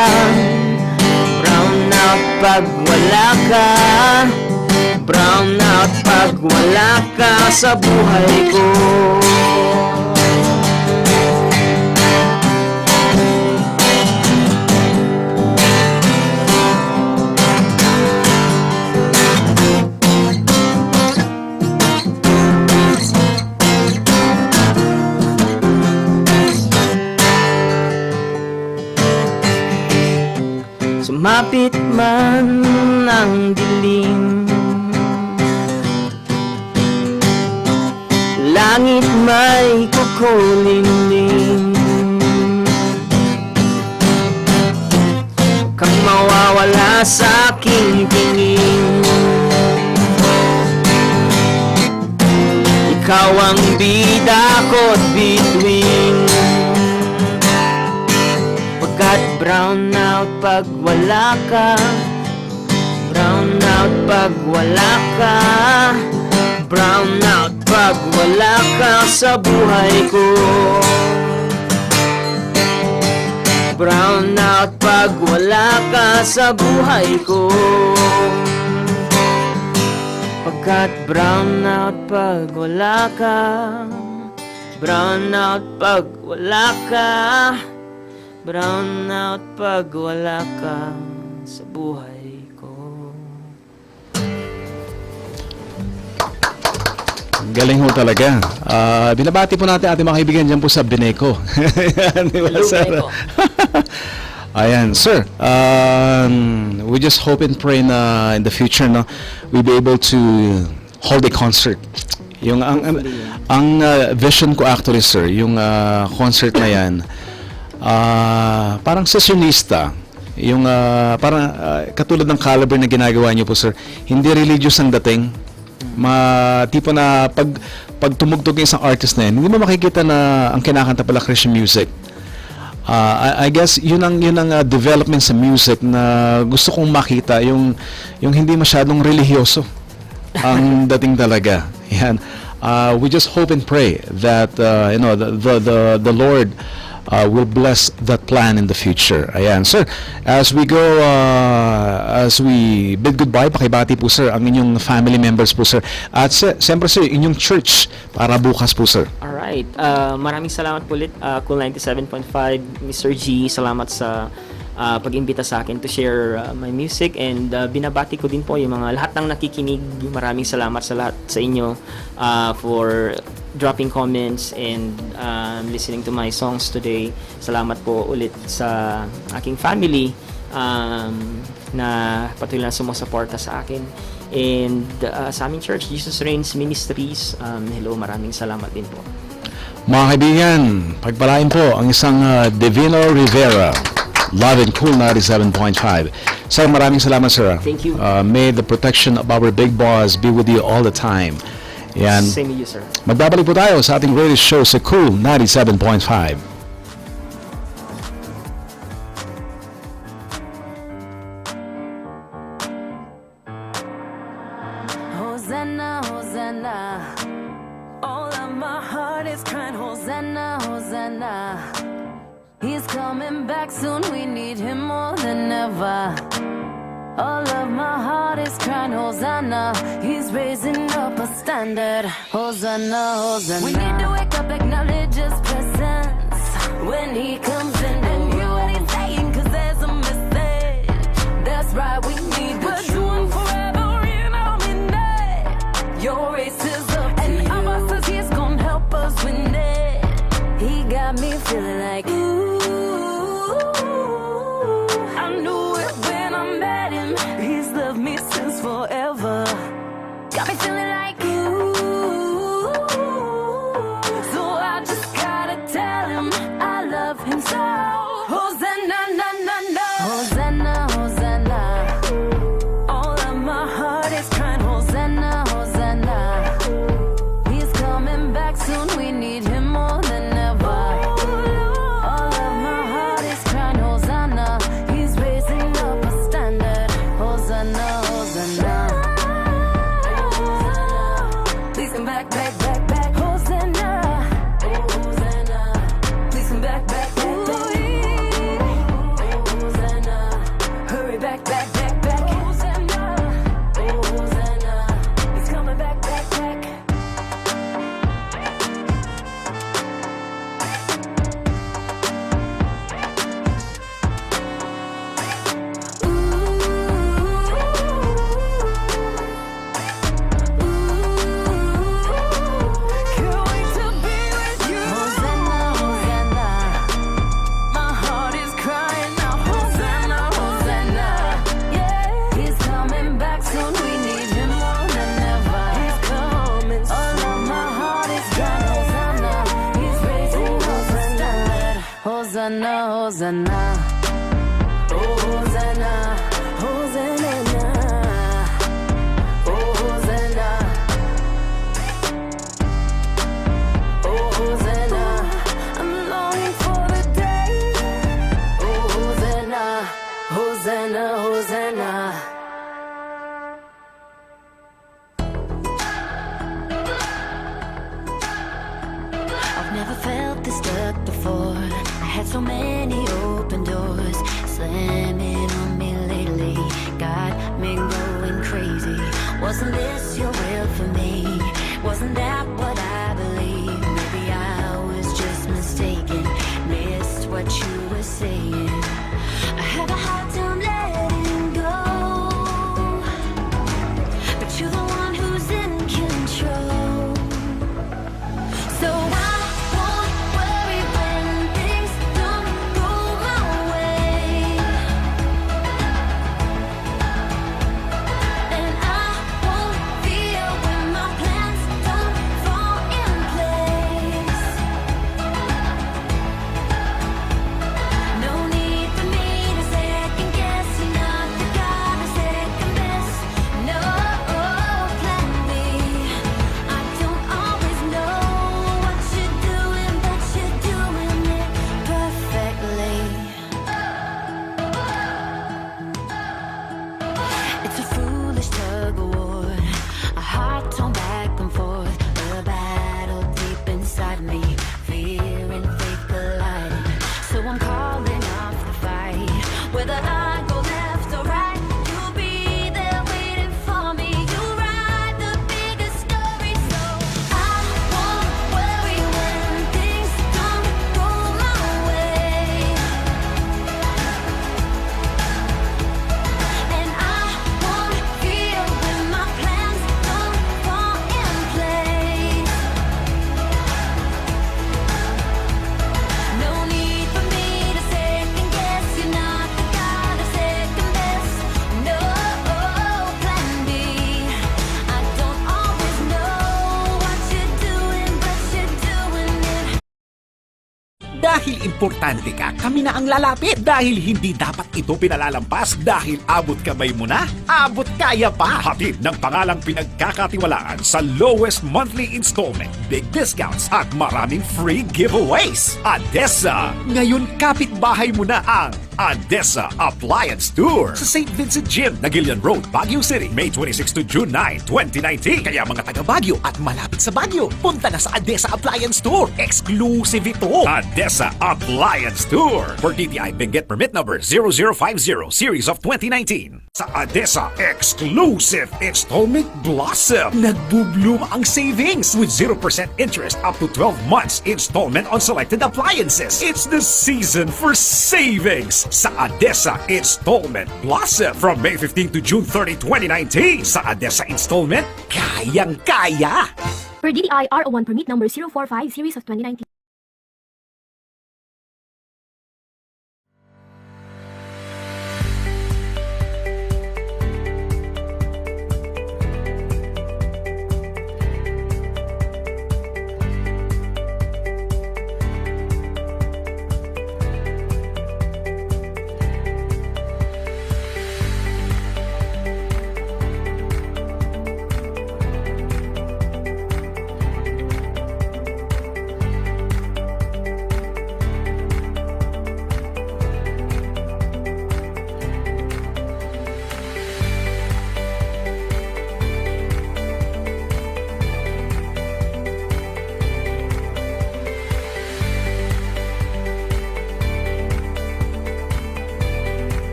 brown out pag wala ka, brown out pag wala ka sa buhay ko. Sumapit man ang dilim, langit may kukulimlim, kang mawawala sa aking tingin. Ikaw ang bida ko't bituin, pagkat brown out pag wala ka, brown out pag wala ka, brown out pag wala ka sa buhay ko. Brown out pag wala ka sa buhay ko, pagkat brown out pag wala ka, brown out pag wala ka, brown out pag wala ka sa buhay ko. Galing ho talaga. Binabati po natin ating mga kaibigan dyan po sa Bineco. Di ba, Hello, sir? Bineco. Ayan, sir. We just hope and pray na in the future, no, we'll be able to hold a concert. Yung ang vision ko actually, sir, yung concert na yan, parang sessionista. Yung parang katulad ng caliber na ginagawa niyo po, sir. Hindi religious ang dating. Tipo na pag tumugtog yung isang artist na yan, hindi mo makikita na ang kinakanta pala Christian music. I guess yun ang development sa music na gusto kong makita, yung hindi masyadong religyoso ang dating talaga. Yan. We just hope and pray that the Lord will bless that plan in the future. Ayan, sir. As we go, as we bid goodbye, pakibati po sir ang inyong family members po sir. At siyempre sir, inyong church para bukas po sir. Alright, maraming salamat po ulit, Cool 97.5, Mr. G. Salamat sa pag-imbita sa akin to share my music, and binabati ko din po yung mga lahat ng nakikinig. Maraming salamat sa lahat sa inyo for dropping comments and listening to my songs today. Salamat po ulit sa aking family na patuloy na sumusuporta sa akin, and sa aming church, Jesus Reigns Ministries. Hello, maraming salamat din po. Mga kaibigan, pagpalain po ang isang Divino Rivera, Love and Cool 97.5. Sir, maraming salamat sir. Thank you. May the protection of our big boss be with you all the time. Yan. Same to you, sir. Magbabalik po tayo sa ating greatest show sa Cool 97.5. Hosanna, Hosanna. All of my heart is crying, Hosanna, Hosanna. He's coming back soon, we need him more than ever. All of my heart is crying, Hosanna. He's raising up a standard. Hosanna, Hosanna. We need to wake up, acknowledge his presence when he comes in. And hear what he's saying, cause there's a message. That's right, we need the truth. Forever in our midnight. Your race is up to you. And Abba says he's gonna help us win it. He got me feeling like, ooh, I knew it when I met him. He's loved me since forever. Got me feeling like, ooh, so I just gotta tell him I love him so. Hosanna, na, na, na. Hosanna, Hosanna. All of my heart is crying, Hosanna, Hosanna. He's coming back soon, we need him more than ever. All of my heart is crying, Hosanna. He's raising up a standard. Hosanna, Hosanna. Please come back, back, back, back. Hosanna. Hosanna. Please come back, back, back, back. Hosanna. Hurry back, back, back, back. Hosanna. Hosanna. He's coming back, back, back. Can't wait to be with you. Hosanna, Hosanna. My heart is crying now. Hosanna, Hosanna. Yeah, he's coming back soon. We need him more than ever. He's coming soon. All of my heart is crying. Hosanna. He's raising up a standard. Hosanna, Hosanna. Oh, Hosanna, Hosanna. Oh, Hosanna. Oh, Hosanna. I'm longing for the day. Oh, Hosanna, Hosanna, Hosanna. I've never felt this stuck before. I had so many open doors slamming on me lately. Got me going crazy. Wasn't this your will for me? Wasn't that what I believed? Maybe I was just mistaken. Missed what you were saying. I have a hard time letting go, but you're the one who's in control. So I won't worry when things don't go my way, and I won't fear when my plans don't fall Dahil importante ka, kami na ang lalapit. Dahil hindi dapat ito pinalalampas. Dahil abot kamay mo na, abot kaya pa. Hatid ng pangalang pinagkakatiwalaan sa lowest monthly installment, big discounts at maraming free giveaways. ADESA. Ngayon kapitbahay mo na ang ADESA Appliance Tour sa St. Vincent Gym, Nagilian Road, Baguio City, May 26 to June 9, 2019. Kaya mga taga Baguio at malapit sa Baguio, punta na sa ADESA Appliance Tour. Exclusive ito. ADESA Appliance Tour for DTI Benguet Permit Number 0050 Series of 2019. Sa ADESA Exclusive Installment Blossom, nagbubloom ang savings with 0% interest up to 12 months installment on selected appliances. It's the season for savings sa ADESA Installment Blossom from May 15 to June 30, 2019. Sa ADESA Installment, kayang-kaya! Per DTI R01 Permit Number 045 Series of 2019.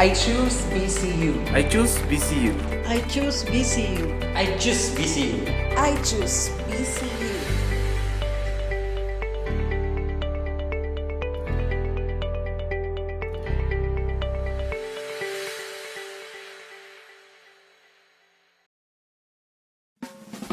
I choose BCU. I choose BCU. I choose BCU. I choose BCU. I choose BCU.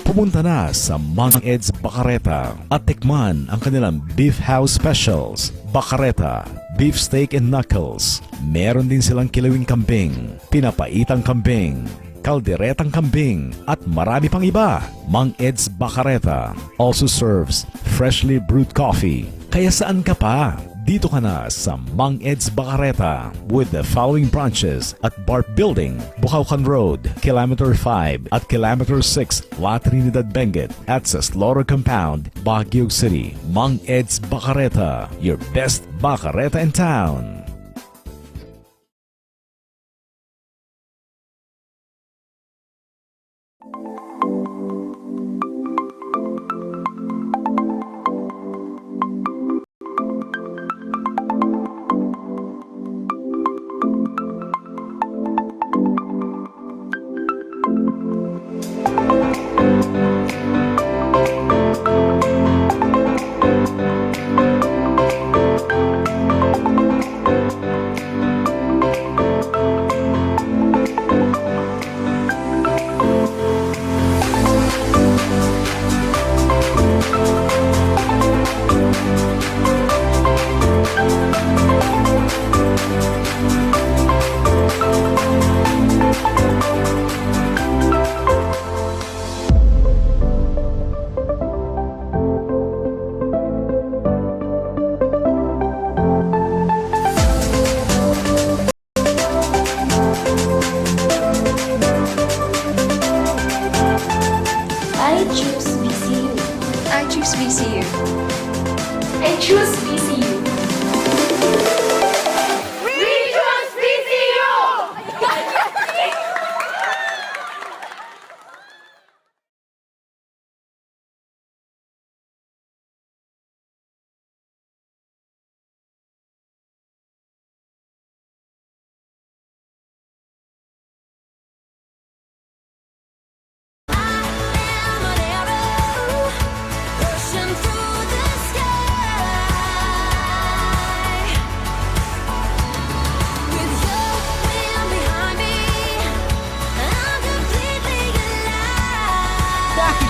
Pumunta na sa Mang Ed's Bacareta at tikman ang kanilang Beef House Specials, Bacareta, Beef Steak and Knuckles. Meron din silang kilawing kambing, pinapaitang kambing, kalderetang kambing at marami pang iba. Mang Ed's Bacareta also serves freshly brewed coffee. Kaya saan ka pa? Dito ka na sa Mang Ed's Bacareta with the following branches at BARP Building, Bukaucan Road, Kilometer 5 at Kilometer 6, La Trinidad, Benguet at sa Slaughter Compound, Baguio City. Mang Ed's Bacareta, your best Bacareta in town. I choose BCU. I choose BCU. I choose BCU. We choose BCU! I am an arrow pushing through the sky.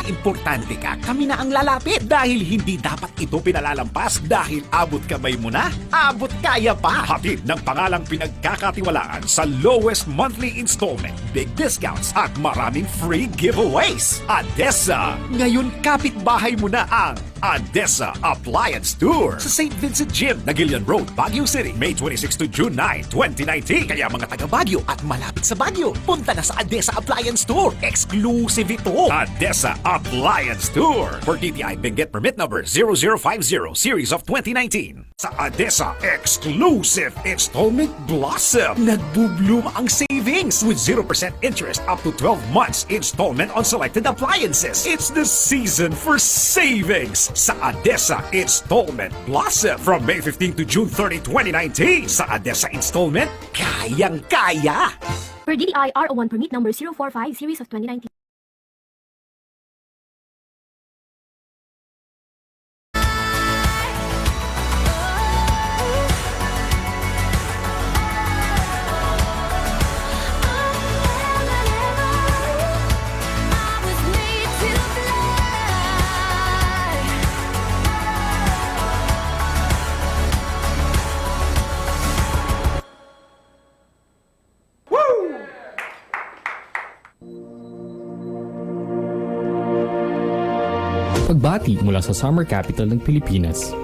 importante ka, kami na ang lalapit. Dahil hindi dapat ito pinalalampas. Dahil abot kamay mo na, abot kaya pa. Hatid ng pangalang pinagkakatiwalaan sa lowest monthly installment, big discounts at maraming free giveaways. ADESA. Ngayon kapitbahay mo na ang ADESA Appliance Tour sa St. Vincent Gym, Nagilian Road, Baguio City, May 26 to June 9, 2019. Kaya mga taga Baguio at malapit sa Baguio, punta na sa ADESA Appliance Tour. Exclusive ito. ADESA Appliance Tour for DTI Benguet Permit Number 0050 Series of 2019. Sa ADESA Exclusive Installment Blossom, nagbubloom ang savings with 0% interest up to 12 months installment on selected appliances. It's the season for savings sa ADESA Installment Blossom from May 15 to June 30, 2019. Sa ADESA Installment, kayang-kaya! Per DTI R01 Permit Number 045 Series of 2019. I was made to fly. Pagbati mula sa Summer Capital ng Pilipinas.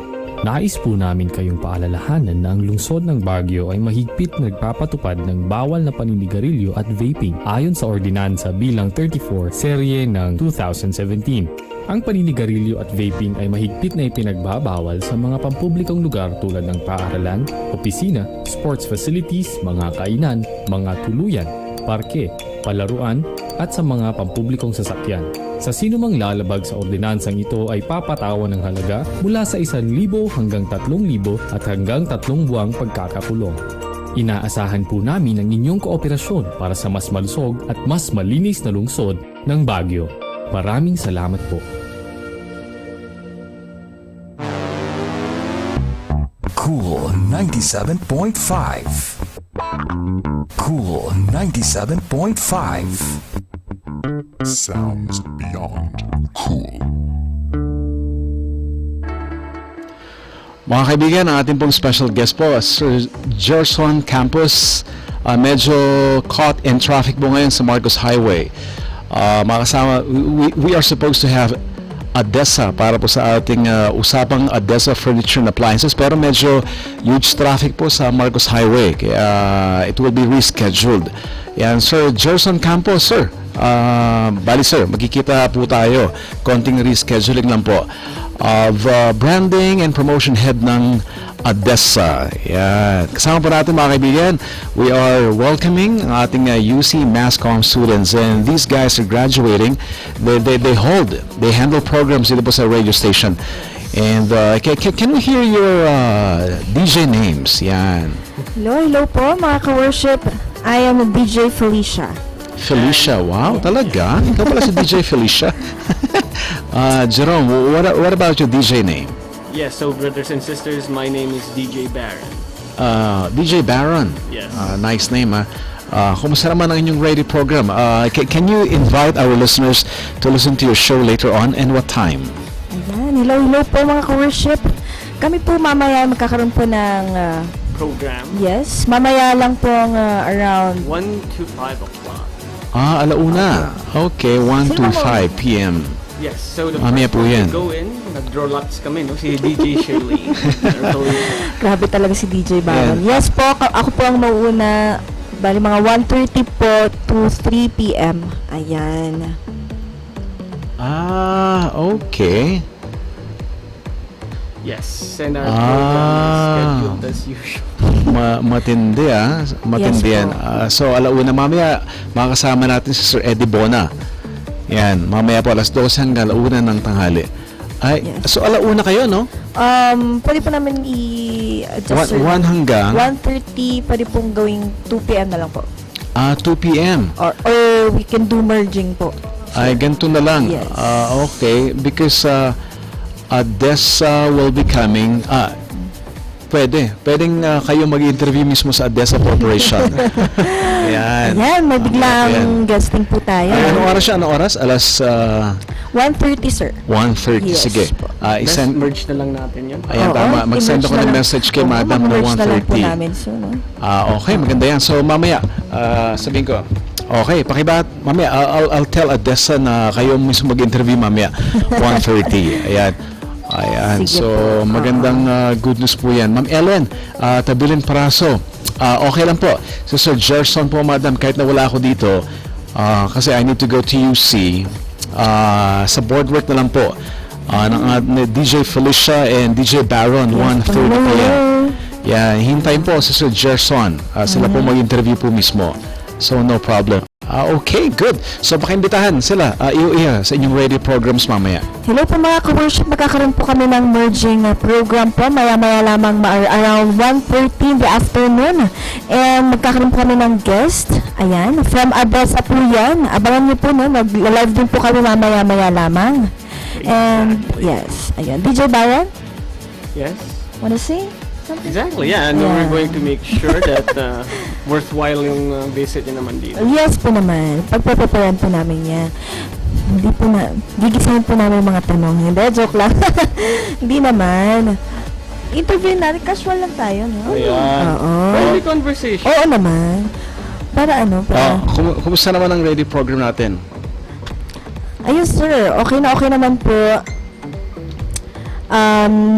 Nais po namin kayong paalalahanan na ang lungsod ng Baguio ay mahigpit na nagpapatupad ng bawal na paninigarilyo at vaping ayon sa ordinansa bilang 34 serye ng 2017. Ang paninigarilyo at vaping ay mahigpit na ipinagbabawal sa mga pampublikong lugar tulad ng paaralan, opisina, sports facilities, mga kainan, mga tuluyan, parke, palaruan, at sa mga pampublikong sasakyan. Sa sino mang lalabag sa ordinansang ito ay papatawan ng halaga mula sa 1,000 hanggang 3,000 at hanggang 3 buwang pagkakakulong. Inaasahan po namin ang inyong kooperasyon para sa mas malusog at mas malinis na lungsod ng Baguio. Maraming salamat po. Cool 97.5. Cool 97.5. Sounds beyond cool. Mga kaibigan, ang ating pong special guest po, Sir Gerson Campos. Medyo caught in traffic po ngayon sa Marcos Highway. Makasama, we are supposed to have ADESA para po sa ating usapang ADESA Furniture and Appliances, pero medyo huge traffic po sa Marcos Highway, kaya it will be rescheduled. Yan, Sir Gerson Campos, sir. Bali sir, magkikita po tayo. Konting rescheduling lang po of branding and promotion head ng ADESA. Yan. Kasama po natin mga kaibigan, we are welcoming ang ating UC Masscom students, and these guys are graduating. They handle programs dito po sa radio station. And can we hear your DJ names? Yan. Hello po mga ka-worship. I am DJ Felicia. Felicia, wow, talaga? Ikaw pala si DJ Felicia. Jerome, what about your DJ name? Yes, so brothers and sisters, my name is DJ Baron. DJ Baron. Yes. Nice name, ha? Kumusta naman ang inyong radio program? Can you invite our listeners to listen to your show later on, and what time? Ayan, hello po mga ka-worship. Kami po mamaya magkakaroon po ng Program. yes, mamaya lang po around 1 to 5 o'clock. Alauna. Okay, 1 to 5 p.m. Yes, so the Mamaya first po one yan. to go in, nag-draw lots kami, no? Si DJ Shirley. grabe talaga si DJ Baron. Yes po, ako po ang mauuna. Bali mga 1:30 po to 3 p.m. Ayan. Okay. Yes, and our program is scheduled as usual. Matindi, matindi Yes yan. po. So alauna mamaya makakasama natin si Sir Eddie Bona. Yan, mamaya po alas 12 hanggang alauna ng tanghali. Ay, Yes. so alauna kayo, no? Pwede po namin i-adjust. 1 hanggang 1:30, pwede pong gawing 2 p.m. na lang po. 2 p.m. Or we can do merging po. Ay, ganito na lang. Yes. Okay, because ADESA will be coming. Pwedeng kayo mag-interview mismo sa ADESA Corporation. Ayan. Ayan, may Ayan. biglang guesting po tayo. Ay, anong oras siya? Anong oras? Alas 1:30, sir. 1:30. Yes Sige. po. I-send. Merge na lang natin yun. Ayan, Oo, tama. Mag-send i-merge ako na ng lang. message kay Oo, Madam na mag-merge na lang po 1:30. namin soon, no? Okay, maganda yan. So, mamaya, sabihin ko, okay, pakibat, mamaya, I'll tell Adessa na kayo mismo mag-interview mamaya, 1:30. Ayan. Ayan. Sige So, po. magandang good news po yan. Ma'am Ellen, Tabilin Paraso, okay lang po. So, Sir Gerson po, Madam, kahit na wala ako dito, kasi I need to go to UC, sa board work na lang po, ng DJ Felicia and DJ Baron, 1:30 p.m. Yan, hintayin po si Sir Gerson. Sila po mag-interview po mismo. So, no problem. Okay, good. So, pakimbitahan sila, iyo sa inyong radio programs mamaya. Hello po mga ka-worship, magkakaroon po kami ng merging program po maya-maya lamang around 1:30 in the afternoon. And magkakaroon po kami ng guest, ayan, from Adessa po yan. Abangan niyo po, no, mag-live din po kami mamaya-maya lamang. And yes, ayan, DJ Baron, Yes. wanna say something? Exactly, yeah. And we're going to make sure that worthwhile yung visit niya naman dito. Yes po naman, pagpapapayan po namin yan. Hindi po na, gigisahin po namin yung mga tanong. Hindi, joke lang. Hindi naman. Interview natin, casual lang tayo, no? Ayan. Oo. Friendly conversation. Oo naman. Para ano, para... Kumusta naman ang radio program natin? Ayun sir, okay naman po.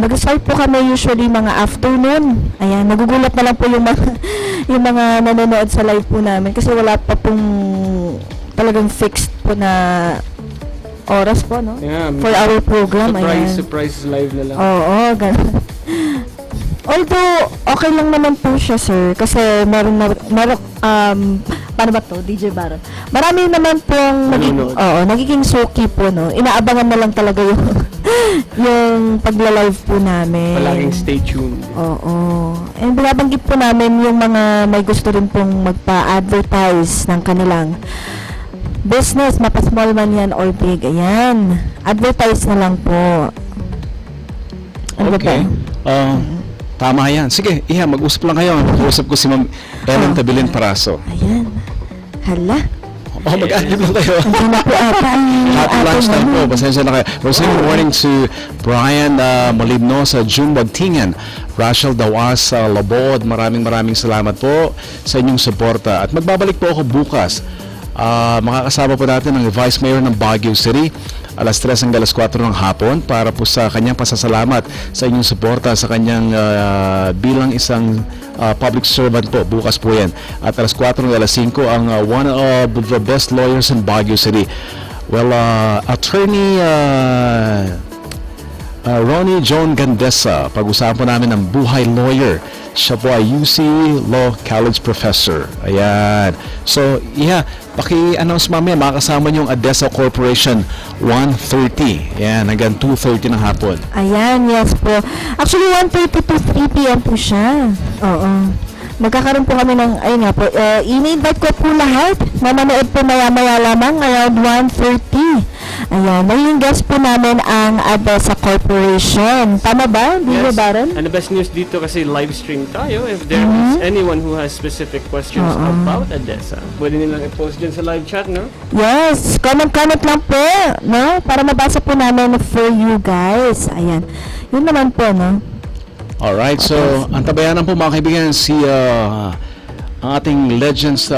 Nag-start po kami usually mga afternoon. Ayan, nagugulat na lang po yung mga, yung mga nanonood sa live po namin kasi wala pa pong talagang fixed po na oras po, no? Yeah, For our program. Ayan. Surprise live na lang. Oo, ganun. Although, okay lang naman po siya, sir. Kasi meron paano ba to, DJ Baron? Marami naman pong nagiging suki po, no? Inaabangan na lang talaga yung yung pagla-live po namin. Palaging stay tuned. Oo. And binabanggit po namin yung mga may gusto rin pong magpa-advertise ng kanilang business, mapa-small man yan or big. Ayan. Advertise na lang po. Ano ba Okay. ba? Tama yan. Sige, mag-usap lang kayo. Mag-usap ko si Ma'am Ellen Tabilin Paraso. Ayan. Hala. Mag-adlib lang kayo. Andiyan na po ata ang Happy lunchtime po. Pasensya na kayo. We're saying good morning to Brian Malibno sa June Bagtingan, Rachel Dawas sa Labod. Maraming salamat po sa inyong suporta. At magbabalik po ako bukas. Makakasama po natin ang Vice Mayor ng Baguio City alas 3 hanggang alas 4 ng hapon para po sa kanyang pasasalamat sa inyong suporta sa kanyang bilang isang public servant po. Bukas po yan. At alas 4 hanggang alas 5 ang one of the best lawyers in Baguio City. Well, Attorney Ronnie John Gandesa. Pag-usapan po namin ng buhay lawyer. Siya po ay UC Law College Professor. Ayan. So, paki-announce mamaya, makakasama niyong Adessa Corporation 1:30. Ayan, hanggang 2:30 ng hapon. Ayan, yes po. Actually, 1:30 to 3 p.m. po siya. Oo. Magkakaroon po kami ng, ayun nga po, in-invite ko po lahat. Mamanood po maya-maya lamang around 1:30. Ayan, magiging guest po namin ang Adessa Corporation. Tama ba, DJ Baron? And the best news dito kasi live stream tayo. If there is anyone who has specific questions about Adessa, pwede nilang i-post dyan sa live chat, no? Yes, comment lang po, no? Para mabasa po namin for you guys. Ayan. Yun naman po, no? Alright, so ang tabayanan po mga kaibigan si ang ating Legends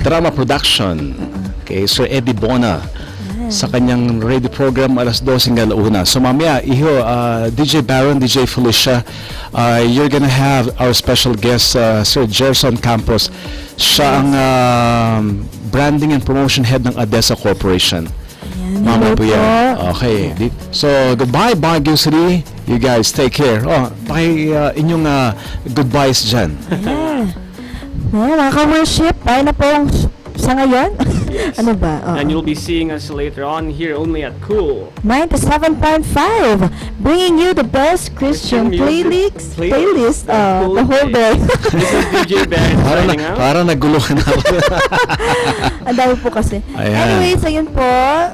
Drama Production kay Sir Eddie Bona sa kanyang radio program alas 2 hanggang 1. So mamaya, DJ Baron, DJ Felicia, you're gonna have our special guest, Sir Gerson Campos. Siya ang branding and promotion head ng Adessa Corporation. Mama po yan. Okay. So, goodbye Baguio City. You guys take care. Inyong goodbyes dyan. Mga ka-worship, tayo na po sa ngayon. Yes. Ano ba? Oo. And you'll be seeing us later on here only at Cool. 97.5, bringing you the best Christian Christian music playlist Cool the whole day. This is DJ Ben Parang, signing out. parang nagulo ka na ako. Ang dami po kasi. Ayan. Anyways, ayun po,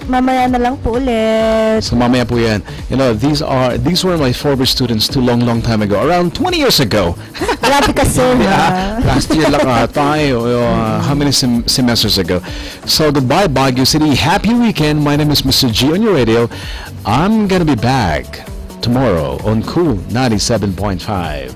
mamaya na lang po ulit. So mamaya po yan. You know, these were my former students too long time ago. Around 20 years ago. Grabe kasi. Last year lang tayo. How many semesters ago? So goodbye, Baguio City. Happy weekend. My name is Mr. G on your radio. I'm gonna be back tomorrow on Cool 97.5.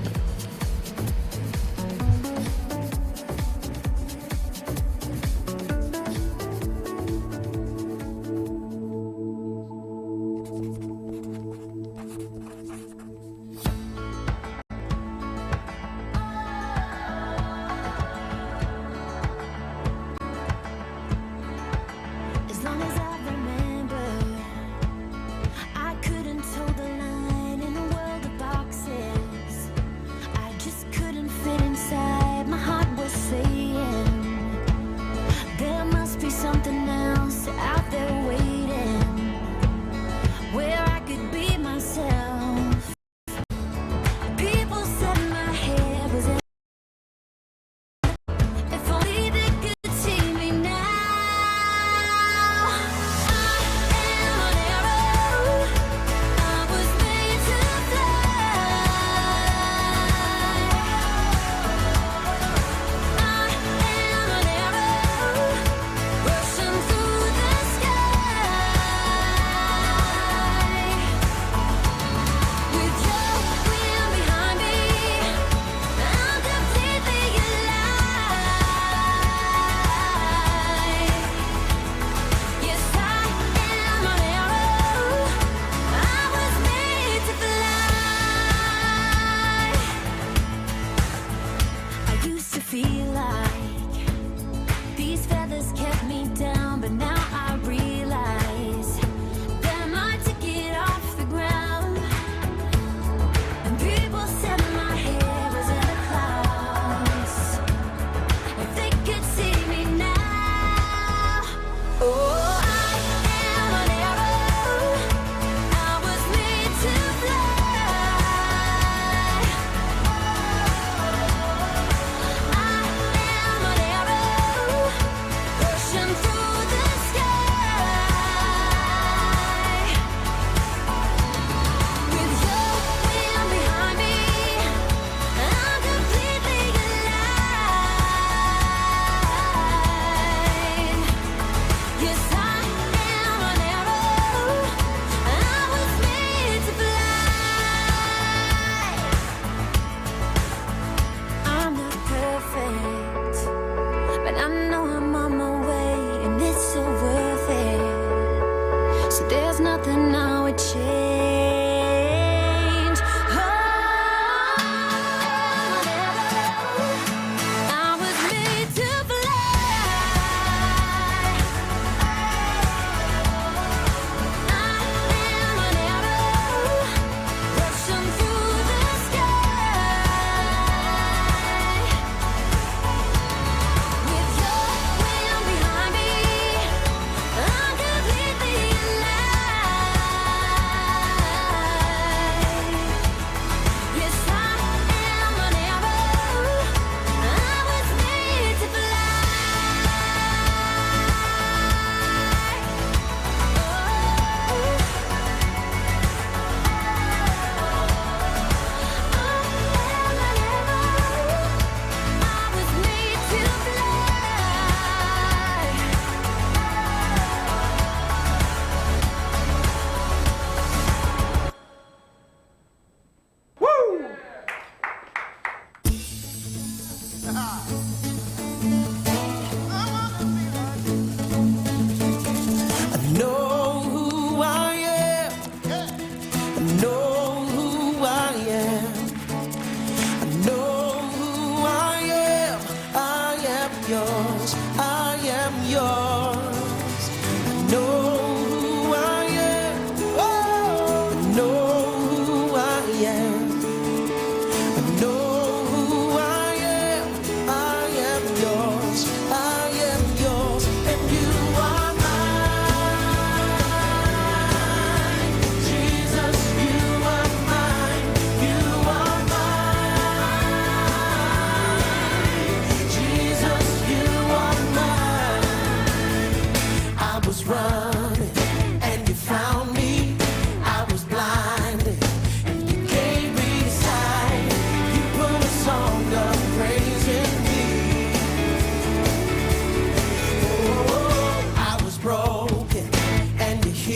As long as I remember, I couldn't toe the line in a world of boxes. I just couldn't fit inside. My heart was saying there must be something else out there waiting, where I could be myself. People said my hair was in. If only they could see me now. Feel like these feathers kept me down, but now I realize them I took it off the ground. And people said my hair was in the clouds. If they could see me now, oh, I am an arrow. I was made to fly. I'm not perfect, but I know I'm on my way, and it's so worth it. So there's nothing I would change. I was made to fly. I am an arrow rushing through the sky. With your wind behind me, I'm completely alive.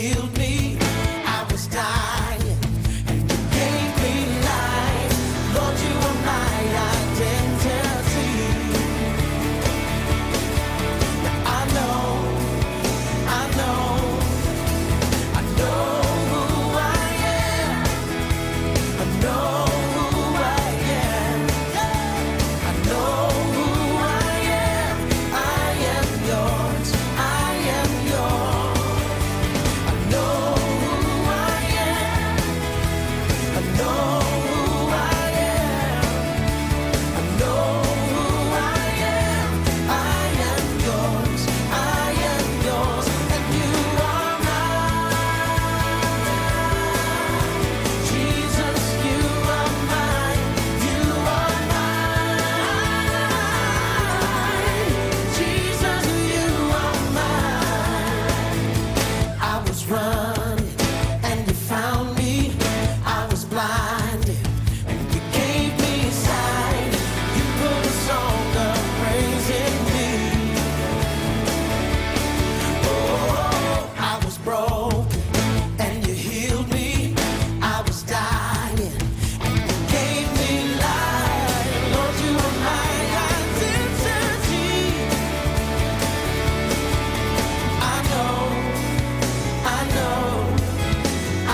healed me. I was dying, and you gave me life. Lord, you are my identity. I know who I am. I know who I am. I know who I am. I am yours. I am yours. I know who I am. I know who I am. I know who I am. I am yours. I am yours. And you are mine. Jesus, you are mine. You are mine. Jesus, you are mine. I was running and you found me. I was blinded and you gave me sight. You put a song of praise in me. Oh, I was broken and you healed me. I was dying and you gave me life. Lord, you are my identity. I know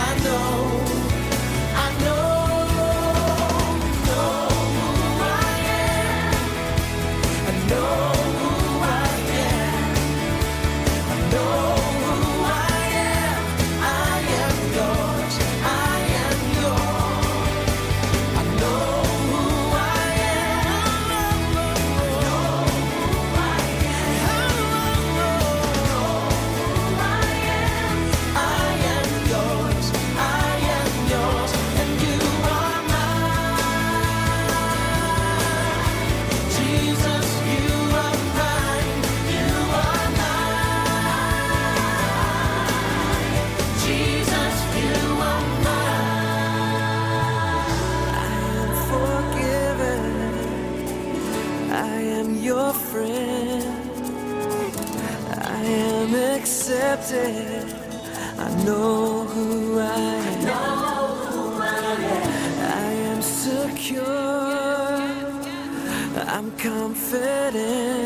who I am. I know who I am. I know who I am. I am yours. I am yours. I know who I am. I know who I am. I am yours. I am yours. And you are mine. Jesus, you are mine. You are mine. Jesus, you are mine. I am forgiven. I am your friend. I am accepted. I know who I am. I am secure. I'm confident.